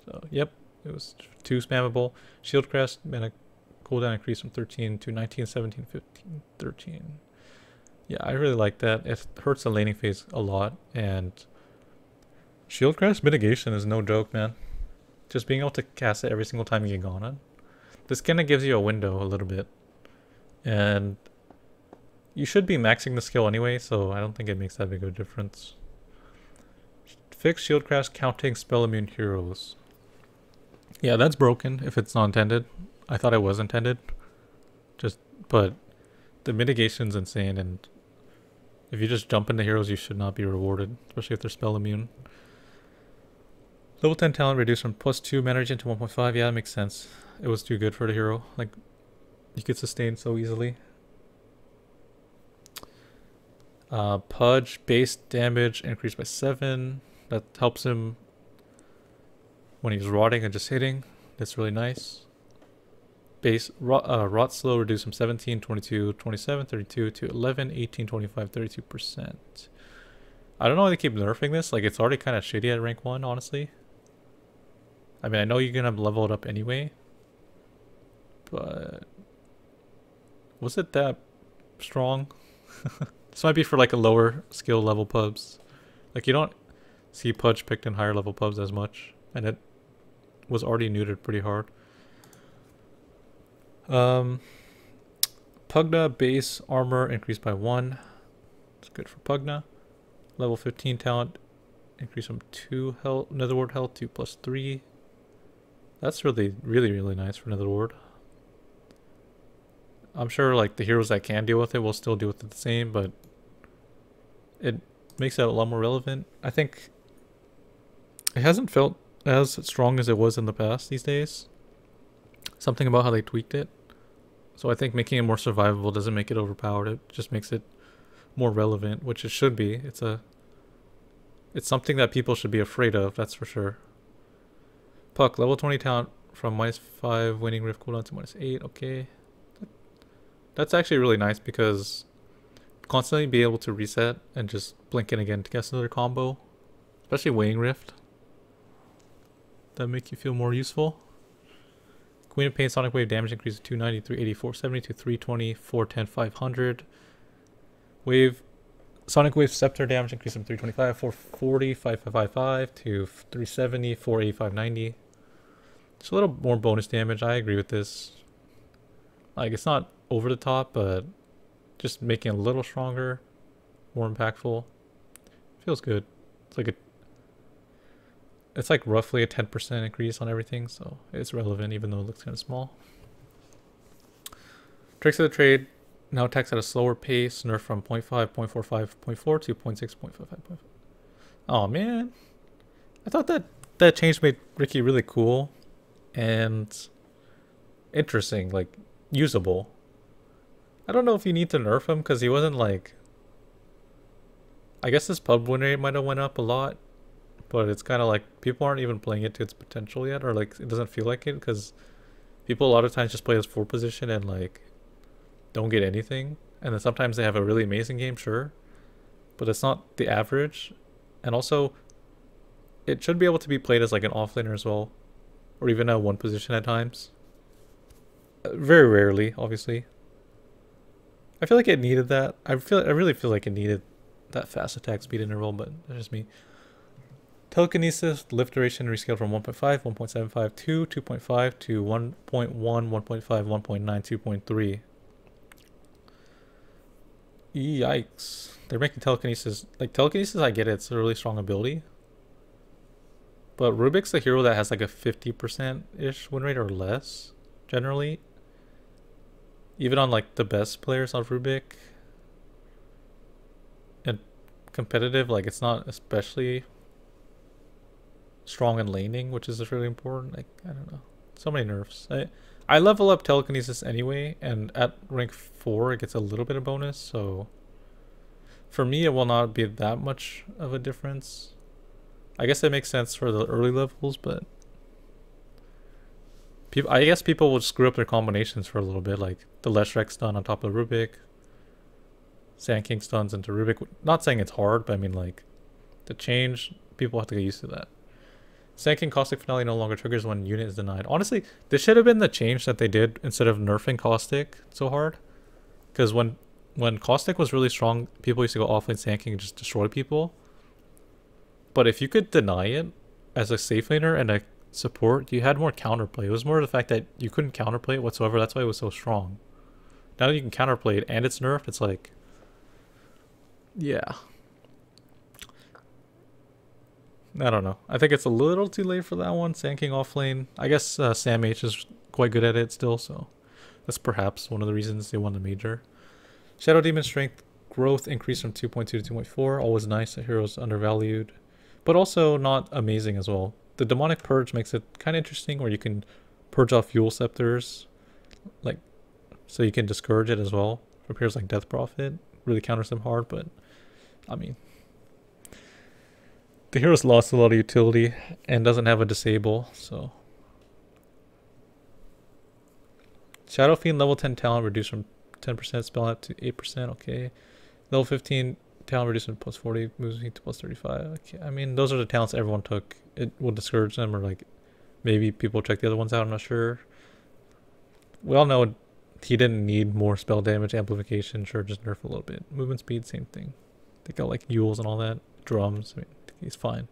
So yep, it was 2 spammable. Shield Crest mana cooldown increased from 13 to 19, 17, 15, 13. Yeah, I really like that. It hurts the laning phase a lot, and Shield Crest mitigation is no joke, man. Just being able to cast it every single time you get gone on. This kind of gives you a window a little bit. And you should be maxing the skill anyway, so I don't think it makes that big of a difference. Fix Shield Crash counting spell immune heroes. Yeah, that's broken if it's not intended. I thought it was intended. But the mitigation's insane, and if you just jump into heroes, you should not be rewarded, especially if they're spell immune. Level 10 talent reduced from +2 mana regen to 1.5. Yeah, that makes sense. It was too good for the hero. Like, you could sustain so easily. Pudge base damage increased by 7. That helps him when he's rotting and just hitting. That's really nice. Base rot slow reduced from 17, 22, 27, 32 to 11, 18, 25, 32%. I don't know why they keep nerfing this. Like, it's already kind of shitty at rank 1, honestly. I mean, I know you're gonna level it up anyway, but Was it that strong? This might be for like a lower skill level pubs. Like you don't see Pudge picked in higher level pubs as much, and it was already neutered pretty hard. Pugna base armor increased by 1. It's good for Pugna. Level 15 talent increase from 2 health, Netherward health to +3. That's really nice for Netherward. I'm sure like the heroes that can deal with it will still deal with it the same, but it makes it a lot more relevant. I think it hasn't felt as strong as it was in the past these days. Something about how they tweaked it. So I think making it more survivable doesn't make it overpowered. It just makes it more relevant, which it should be. It's something that people should be afraid of, that's for sure. Puck, level 20 talent from -5 winning rift cooldown to -8. Okay. That's actually really nice because constantly be able to reset and just blink in again to guess another combo. Especially Waning Rift. That make you feel more useful. Queen of Pain Sonic Wave damage increase to 290, 380, 470 to 320, 410, 500. Sonic Wave Scepter damage increase from 325, 440, 5555 to 370, 480, 590. It's a little more bonus damage. I agree with this. Like it's not over the top, but just making it a little stronger, more impactful. Feels good. It's like roughly a 10% increase on everything, so it's relevant even though it looks kind of small. Tricks of the Trade now attacks at a slower pace, nerf from 0.5, 0.45, 0.4 to 0.6, 0.55, 0.5. Oh man, I thought that change made Ricky really cool and interesting, like usable. I don't know if you need to nerf him because he wasn't like. I guess his pub win rate might have went up a lot, but it's kind of like people aren't even playing it to its potential yet, or like it doesn't feel like it because people a lot of times just play as 4 position and like don't get anything, and then sometimes they have a really amazing game, sure, but it's not the average. And also, it should be able to be played as like an offlaner as well, or even a 1 position at times. Very rarely, obviously. I feel like it needed that. I really feel like it needed that fast attack speed interval, but that's just me. Telekinesis lift duration rescaled from 1.5, 1.75 to 2.5 to 1.1, 1.5, 1.9, 2.3. Yikes. They're making telekinesis. Like telekinesis, I get it. It's a really strong ability. But Rubik's the hero that has like a 50%-ish win rate or less, generally. Even on like the best players on Rubik. And competitive, like it's not especially strong in laning, which is really important. Like, I don't know. So many nerfs. I level up telekinesis anyway, and at rank 4 it gets a little bit of bonus, so for me it will not be that much of a difference. I guess it makes sense for the early levels, but I guess people would screw up their combinations for a little bit, like the Leshrac stun on top of Rubik, Sand King stuns into Rubik. Not saying it's hard, but I mean like the change, people have to get used to that. Sand King Caustic Finale no longer triggers when unit is denied. Honestly, this should have been the change that they did instead of nerfing Caustic so hard. Because when Caustic was really strong, people used to go offlane Sand King and just destroy people. But if you could deny it as a safe laner and a support, you had more counterplay. It was more the fact that you couldn't counterplay it whatsoever. That's why it was so strong. Now that you can counterplay it and it's nerfed, it's like, yeah. I don't know. I think it's a little too late for that one. Sand King offlane. I guess Sam H is quite good at it still, so that's perhaps one of the reasons they won the major. Shadow Demon Strength growth increased from 2.2 to 2.4. Always nice. The hero's undervalued, but also not amazing as well. The Demonic Purge makes it kind of interesting, where you can purge off Fuel Scepters, like, so you can discourage it as well. For heroes like Death Prophet, really counters them hard, but I mean, the hero's lost a lot of utility and doesn't have a disable, so. Shadow Fiend level 10 talent reduced from 10% spell out to 8%, okay. Level 15 talent reduced from plus 40, moves me to plus 35. Okay, I mean, those are the talents everyone took. It will discourage them, or like maybe people check the other ones out, I'm not sure. We all know he didn't need more spell damage amplification. Sure, just nerf a little bit. Movement speed, same thing. They got like Yules and all that. Drums, I mean, he's fine.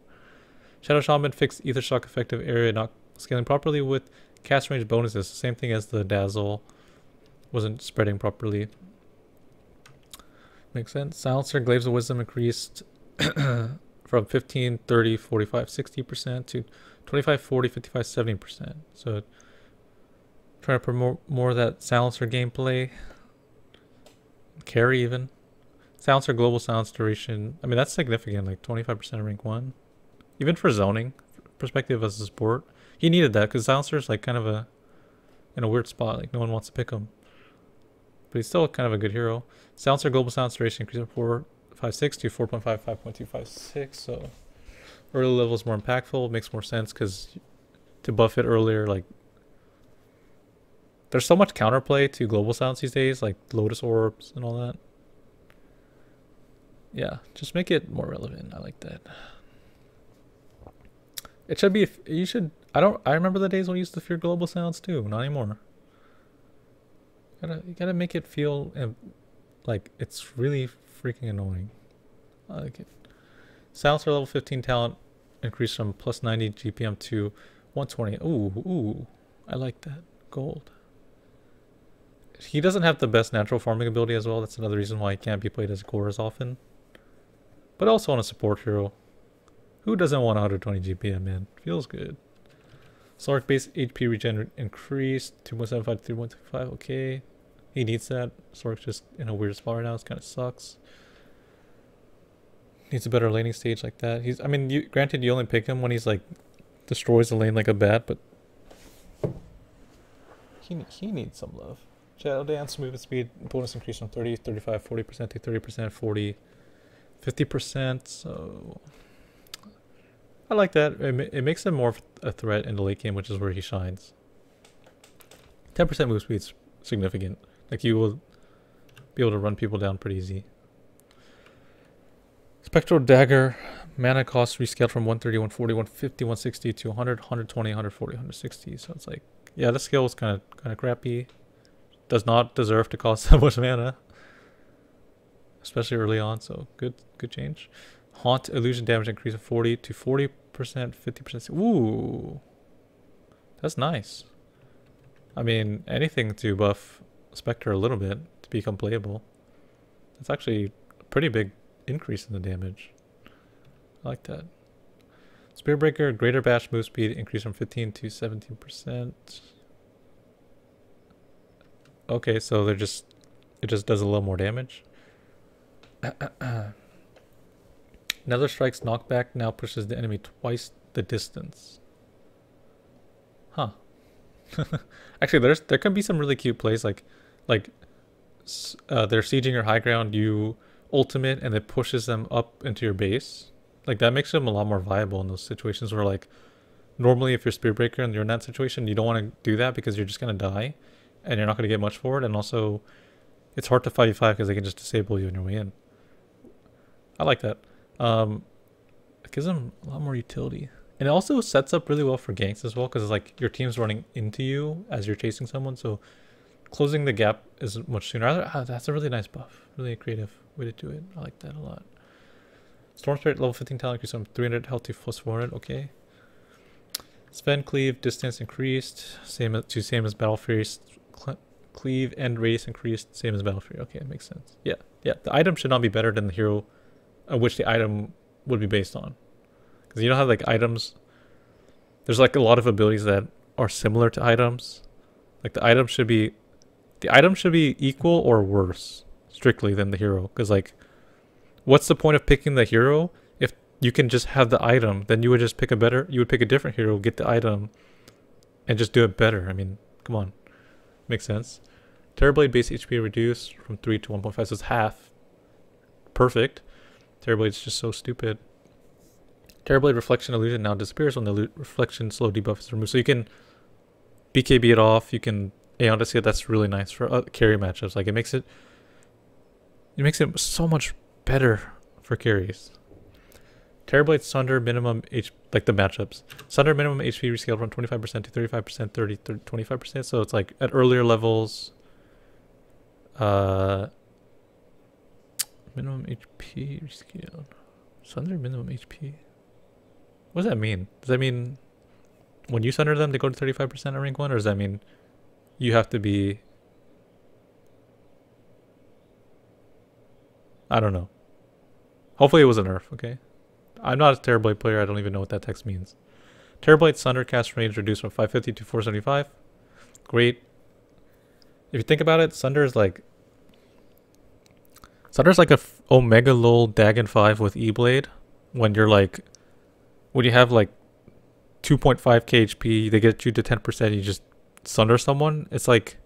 Shadow Shaman fixed Ether Shock effective area not scaling properly with cast range bonuses. Same thing as the Dazzle. Wasn't spreading properly. Makes sense. Silencer Glaives of Wisdom increased from 15, 30, 45, 60% to 25, 40, 55, 70%. So trying to promote more of that Silencer gameplay. Carry even. Silencer global silence duration. I mean, that's significant, like 25% of rank 1. Even for zoning perspective as a support. He needed that because Silencer's like kind of in a weird spot. Like no one wants to pick him. But he's still kind of a good hero. Silencer global silence duration increased from 4.56 to 4.5, 5.256. So early level is more impactful. Makes more sense because to buff it earlier, like there's so much counterplay to global silence these days, like Lotus Orbs and all that. Yeah, just make it more relevant. I like that. It should be, you should, I remember the days when we used to fear global silence too. Not anymore. You gotta make it feel like it's really freaking annoying. I like it. Silencer level 15 talent increased from plus 90 GPM to 120. Ooh, I like that. Gold. He doesn't have the best natural farming ability as well. That's another reason why he can't be played as a core as often. But also on a support hero. Who doesn't want 120 GPM, man? Feels good. Sork base HP regen increased 2.75 to 3.25. Okay. He needs that. Sork's just in a weird spot right now. It kind of sucks. Needs a better laning stage like that. I mean, granted, you only pick him when he's like destroys the lane like a bat, but he needs some love. Shadow Dance movement speed bonus increase from 30, 35, 40% to 30%, 40, 50%. So I like that. It makes him more of a threat in the late game, which is where he shines. 10% move speed's significant. Like you will be able to run people down pretty easy. Spectral Dagger mana cost rescaled from 130, 140, 150, 160 to 100, 120, 140, 160. So it's like, yeah, this skill is kind of crappy. Does not deserve to cost that much mana, especially early on. So good change. Haunt illusion damage increase of 40 to 40%, 50%. Ooh, that's nice. I mean, anything to buff Spectre a little bit to become playable. That's actually a pretty big increase in the damage. I like that. Spearbreaker, greater bash move speed increase from 15 to 17%. Okay, so it just does a little more damage. Nether Strike's knockback now pushes the enemy twice the distance. Huh. Actually, there can be some really cute plays like they're sieging your high ground, you ultimate and it pushes them up into your base. Like that makes them a lot more viable in those situations where like normally if you're Spearbreaker and you're in that situation, you don't want to do that because you're just gonna die and you're not gonna get much for it, and also it's hard to 5v5 because they can just disable you on your way in. I like that. It gives them a lot more utility. And it also sets up really well for ganks as well, because it's like your team's running into you as you're chasing someone, so closing the gap is much sooner. That's a really nice buff. Really a creative way to do it. I like that a lot. Storm Spirit level 15 talent increase from 300 health to plus 400. Okay. Sven Cleave distance increased. Same as Battle Fury. Cleave and radius increased. Same as Battle Fury. Okay, it makes sense. Yeah. The item should not be better than the hero on which the item would be based on. Because you know how like items, there's like a lot of abilities that are similar to items. Like the item should be equal or worse strictly than the hero. Because like, what's the point of picking the hero if you can just have the item? Then you would just pick a different hero, get the item, and just do it better. I mean, come on, makes sense. Terrorblade base HP reduced from 3 to 1.5, so it's half. Perfect. Terrorblade's just so stupid. Terrorblade Reflection Illusion now disappears when the Reflection Slow debuff is removed. So you can BKB it off. You can Aeon to see it. That's really nice for carry matchups. Like it makes it so much better for carries. Terrorblade Sunder minimum like the matchups. Sunder minimum HP rescaled from 25% to 35%, 30, 25%. So it's like at earlier levels, Minimum HP rescale. Sunder minimum HP. What does that mean? Does that mean when you sunder them, they go to 35% at rank 1? Or does that mean you have to be... I don't know. Hopefully it was a nerf, okay? I'm not a Terrorblade player. I don't even know what that text means. Terrorblade Sunder cast range reduced from 550 to 475. Great. If you think about it, Sunder's like a Omega Lol Dagon 5 with E-Blade. When you're like, when you have like 2.5k HP, they get you to 10%, you just Sunder someone. It's like,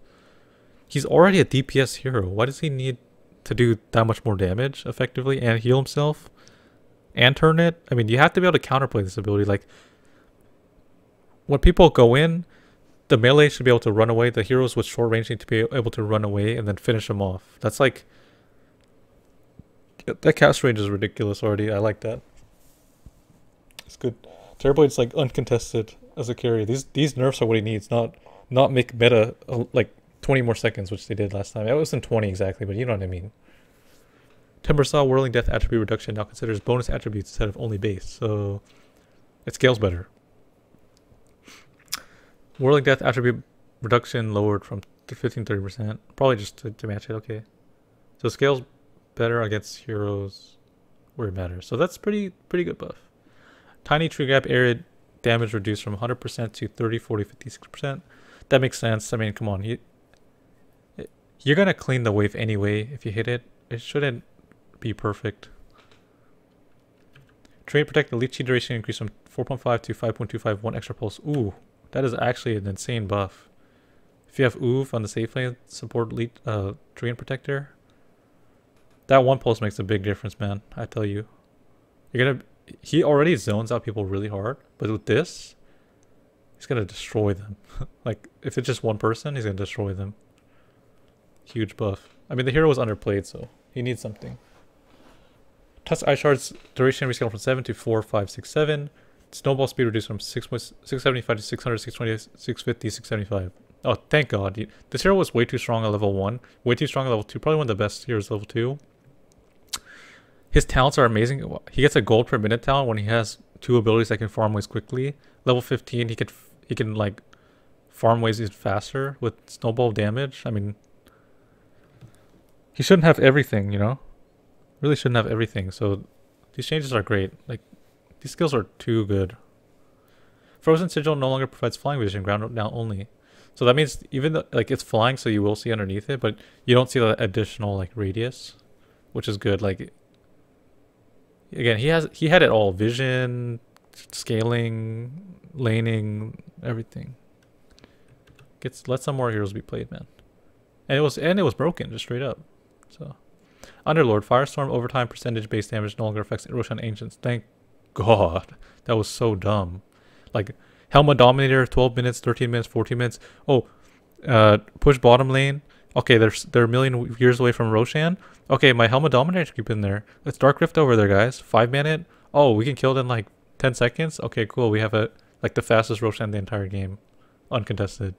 he's already a DPS hero. Why does he need to do that much more damage effectively and heal himself and turn it? I mean, you have to be able to counterplay this ability. Like, when people go in, the melee should be able to run away. The heroes with short range need to be able to run away and then finish them off. That's like... That cast range is ridiculous already. I like that. It's good. Terrorblade's like uncontested as a carry. These nerfs are what he needs, not make meta like 20 more seconds, which they did last time. It wasn't 20 exactly, but you know what I mean. Timbersaw Whirling Death attribute reduction now considers bonus attributes instead of only base, so it scales better. Whirling Death attribute reduction lowered from 15-30%. Probably just to match it, okay. So scales better against heroes where it matters. So that's pretty good buff. Tiny Tree Gap area damage reduced from 100% to 30, 40, 56%. That makes sense. I mean, come on. You're going to clean the wave anyway if you hit it. It shouldn't be perfect. Trade Protect Elite Chi duration increased from 4.5 to 5.25, 1 extra pulse. Ooh, that is actually an insane buff. If you have Oof on the safe lane, support Elite Terrain Protector. That 1 pulse makes a big difference, man. I tell you. He already zones out people really hard, but with this, he's gonna destroy them. Like, if it's just one person, he's gonna destroy them. Huge buff. I mean, the hero was underplayed, so he needs something. Tusk Ice Shard's duration rescaled from 7 to 4, 5, 6, 7. Snowball speed reduced from 675 to 600, 620, 650, 675. Oh, thank God. This hero was way too strong at level 1. Way too strong at level 2. Probably one of the best heroes level 2. His talents are amazing. He gets a gold per minute talent when he has 2 abilities that can farm waves quickly. Level 15, he can like farm waves even faster with snowball damage. I mean, he shouldn't have everything, you know? Really shouldn't have everything. So these changes are great. Like, these skills are too good. Frozen Sigil no longer provides flying vision, ground now only. So that means even though, like, it's flying, so you will see underneath it, but you don't see the additional like radius, which is good. Like, again, he had it all: vision, scaling, laning, everything. Let some more heroes be played, man. And it was broken just straight up. So, Underlord Firestorm overtime percentage base damage no longer affects Roshan Ancients. Thank God. That was so dumb. Like, Helma Dominator 12 minutes, 13 minutes, 14 minutes. Oh, push bottom lane. Okay, they're a million years away from Roshan. Okay, my Helma Dominator keep in there. Let's Dark Rift over there, guys. 5 minute. Oh, we can kill it in like 10 seconds. Okay, cool. We have like the fastest Roshan in the entire game, uncontested.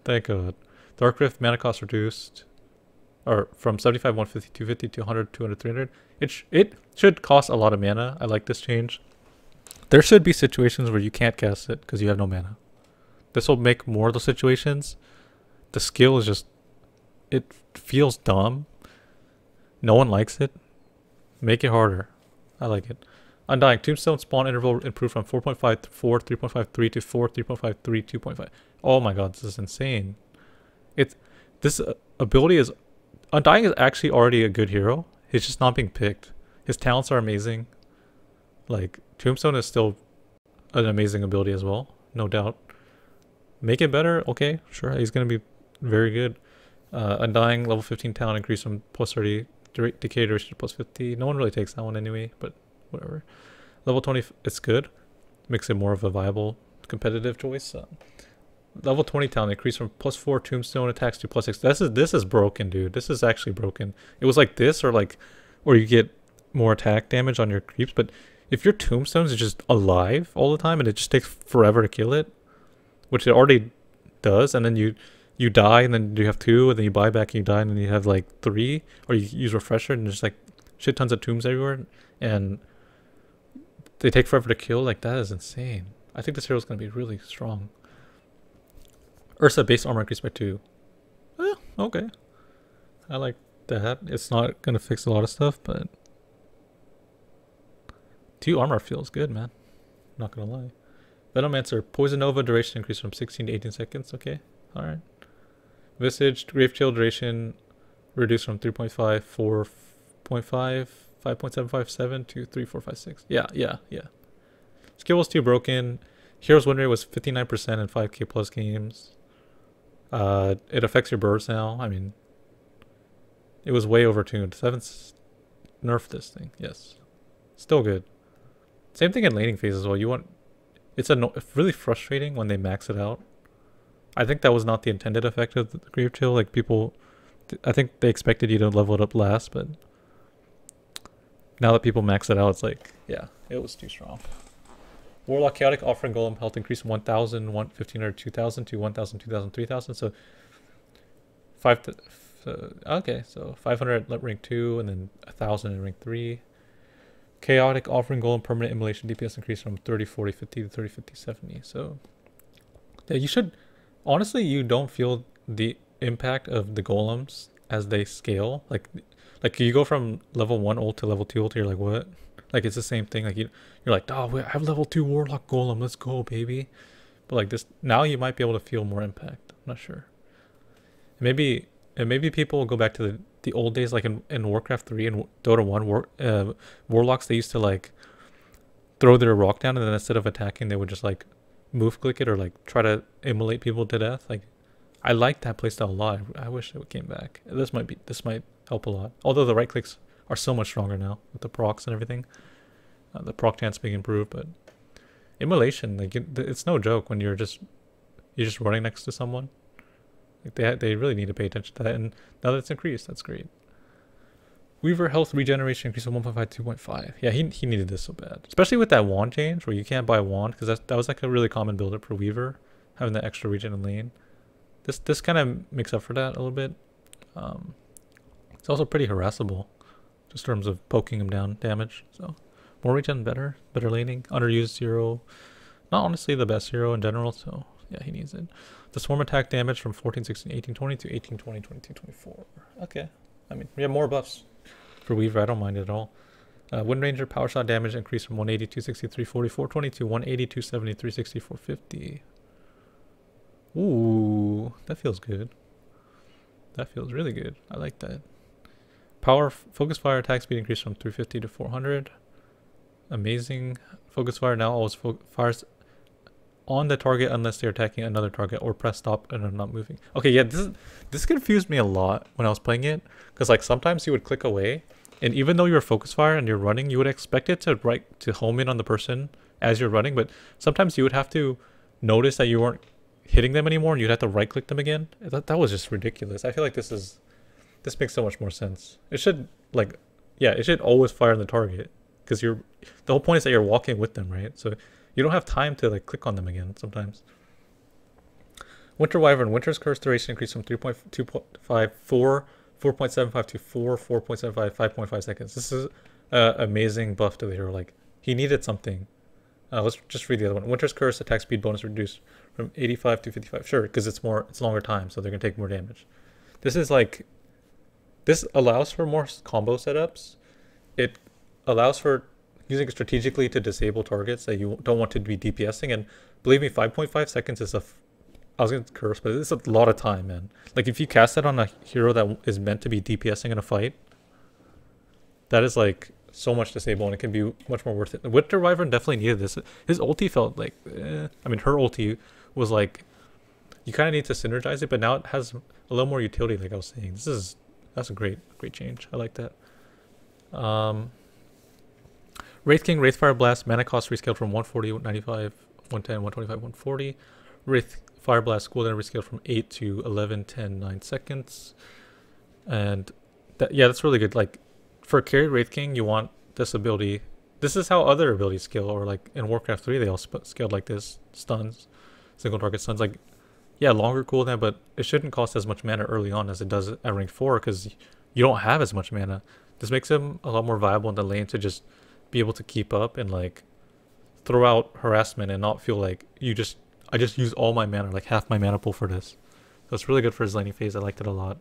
Thank God. Dark Rift mana cost reduced, or from 75, 150, 250 to 100, 200, 300. It should cost a lot of mana. I like this change. There should be situations where you can't cast it because you have no mana. This will make more of those situations. The skill is just, it feels dumb. No one likes it. Make it harder. I like it. Undying. Tombstone spawn interval improved from 4.5 to 4, 3.53 to 4, 3.53, 2.5. Oh my God, this is insane. This ability is... Undying is actually already a good hero. He's just not being picked. His talents are amazing. Like, Tombstone is still an amazing ability as well, no doubt. Make it better? Okay, sure. He's going to be very good. Undying, level 15 talent increase from plus 30, decay duration to plus 50. No one really takes that one anyway, but whatever. Level 20, it's good. Makes it more of a viable competitive choice. Level 20 talent increase from plus 4 tombstone attacks to plus 6. This is broken, dude. This is actually broken. It was like this, or like where you get more attack damage on your creeps, but if your tombstones is just alive all the time and it just takes forever to kill it, which it already does, and then you you die and then you have 2, and then you buy back and you die and then you have like 3, or you use refresher and there's like shit tons of tombs everywhere and they take forever to kill. Like, that is insane. I think this hero is going to be really strong. Ursa base armor increased by 2. Okay. I like that. It's not going to fix a lot of stuff, but 2 armor feels good, man. Not going to lie. Venomancer, Poison Nova duration increased from 16 to 18 seconds. Okay, alright. Visage, Grave Chill duration reduced from 3.5, 4.5, 5.757 to 3, 4, 5, 6. Yeah. Skill was too broken. Hero's win rate was 59% in 5k plus games. It affects your birds now. I mean, it was way overtuned. 7's nerfed this thing. Yes. Still good. Same thing in laning phase as well. It's really frustrating when they max it out. I think that was not the intended effect of the Grave Chill. Like, people, I think they expected you to level it up last, but now that people max it out, it's like, yeah, it was too strong. Warlock Chaotic offering Golem health increase from 1,000, 1,500, 2,000 to 1,000, 2,000, 3,000. So 500 at rank 2 and then 1,000 in rank 3. Chaotic offering Golem permanent immolation DPS increase from 30, 40, 50 to 30, 50, 70. So yeah, you should, honestly, you don't feel the impact of the golems as they scale. Like you go from level 1 ult to level 2 ult, you're like, what? Like, it's the same thing. Like, you're like, oh, I have level 2 Warlock Golem, let's go, baby. But like this, now you might be able to feel more impact. I'm not sure. Maybe people will go back to the old days, like in Warcraft 3 and Dota 1, Warlocks, they used to like throw their rock down, and then instead of attacking, they would just like move click it or like try to immolate people to death. Like, I like that playstyle a lot. I wish it came back. This might help a lot. Although the right clicks are so much stronger now with the procs and everything. The proc chance being improved, but immolation, like, it's no joke when you're just running next to someone. Like, they really need to pay attention to that, and now that it's increased, that's great. Weaver health regeneration increased from 1.5 to 2.5. Yeah, he needed this so bad, especially with that wand change where you can't buy a wand, because that was like a really common build-up for Weaver, having that extra regen in lane. This kind of makes up for that a little bit. It's also pretty harassable, just in terms of poking him down damage. So more regen, better laning. Underused hero, not honestly the best hero in general. So yeah, he needs it. The swarm attack damage from 14, 16, 18, 20 to 18, 20, 22, 24. Okay, I mean, we have more buffs for Weaver. I don't mind it at all. Wind Ranger power shot damage increased from 180, 263, 44, 20 to 180, 270, 364, 50. Ooh, that feels good. That feels really good. I like that. Power focus fire attack speed increased from 350 to 400. Amazing. Focus fire now always fires on the target unless they're attacking another target, or press stop and are not moving. Okay, yeah, this confused me a lot when I was playing it, because like sometimes you would click away, and even though you're focus fire and you're running, you would expect it to home in on the person as you're running, but sometimes you would have to notice that you weren't hitting them anymore and you'd have to right click them again. That was just ridiculous. I feel like this makes so much more sense. It should, like, yeah, it should always fire on the target, because the whole point is that you're walking with them, right? So you don't have time to like click on them again sometimes. Winter Wyvern, Winter's Curse duration increased from 3.254, 4.75 to 4.75, 5.5 seconds. This is amazing buff to the hero. Like, he needed something. Let's just read the other one. Winter's Curse attack speed bonus reduced from 85 to 55. Sure, because it's longer time, so they're gonna take more damage. This is like, this allows for more combo setups. It allows for using it strategically to disable targets that you don't want to be DPSing. And believe me, 5.5 seconds is I was going to curse, but it's a lot of time, man. Like, if you cast that on a hero that is meant to be DPSing in a fight, that is like so much disable, and it can be much more worth it. Winter Wyvern definitely needed this. His ulti felt like, I mean, her ulti was like, you kind of need to synergize it, but now it has a little more utility, like I was saying. That's a great change. I like that. Wraith King, Wraithfire Blast, mana cost rescaled from 140, 95, 110, 125, 140. Wraith Fire Blast cooldown rescaled from 8 to 11, 10, 9 seconds. And yeah, that's really good. Like, for carry Wraith King, you want this ability. This is how other abilities scale, or like in Warcraft 3, they all scaled like this. Stuns, single target stuns. Like, yeah, longer cooldown, but it shouldn't cost as much mana early on as it does at rank 4 because you don't have as much mana. This makes him a lot more viable in the lane to just be able to keep up and like throw out harassment and not feel like I just used all my mana, like half my mana pool for this. So it's really good for his laning phase. I liked it a lot.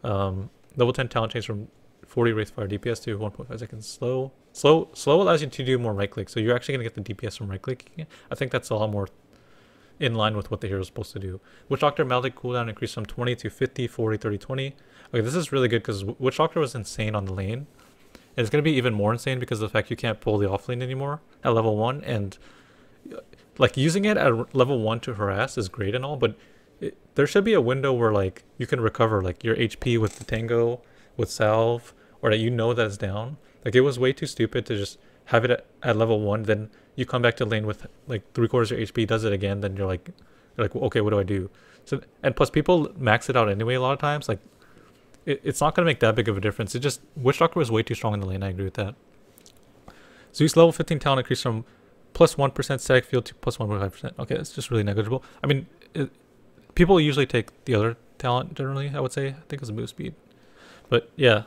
Level 10 talent change from 40 Wraithfire DPS to 1.5 seconds slow. Slow allows you to do more right click, so you're actually gonna get the DPS from right clicking. I think that's a lot more in line with what the hero is supposed to do. Witch Doctor Maldic cooldown increased from 20 to 50, 40, 30, 20. Okay, this is really good because Witch Doctor was insane on the lane. And it's going to be even more insane because of the fact you can't pull the offlane anymore at level 1. And like using it at level 1 to harass is great and all, but there should be a window where like you can recover like your HP with the Tango, with Salve, or that you know that it's down. Like it was way too stupid to just have it at level 1, then you come back to lane with like 3/4 of your HP, does it again, then you're like, okay, what do I do? So, and plus people max it out anyway a lot of times. Like it's not going to make that big of a difference. It just, Witch Doctor was way too strong in the lane. I agree with that. Zeus level 15 talent increased from plus 1% static field to plus 1.5%. Okay, it's just really negligible. I mean, people usually take the other talent generally, I would say. I think it's move speed. But yeah.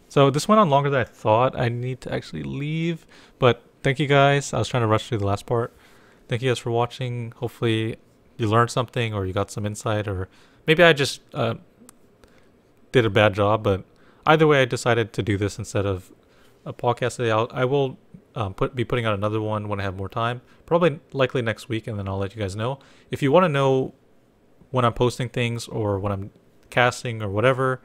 So this went on longer than I thought. I need to actually leave. But thank you guys. I was trying to rush through the last part. Thank you guys for watching. Hopefully you learned something or you got some insight, or maybe I just did a bad job, but either way I decided to do this instead of a podcast today. I will be putting out another one when I have more time, probably likely next week, and then I'll let you guys know. If you want to know when I'm posting things or when I'm casting or whatever,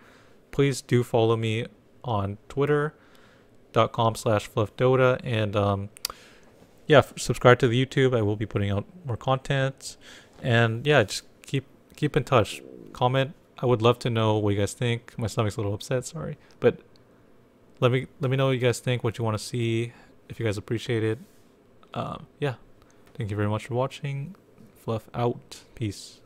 please do follow me on twitter.com/fluffdota, and yeah, subscribe to the YouTube. I will be putting out more content, and yeah, just keep in touch. Comment. I would love to know what you guys think. My stomach's a little upset, sorry. But let me know what you guys think, what you want to see, if you guys appreciate it. Yeah. Thank you very much for watching. Fluff out. Peace.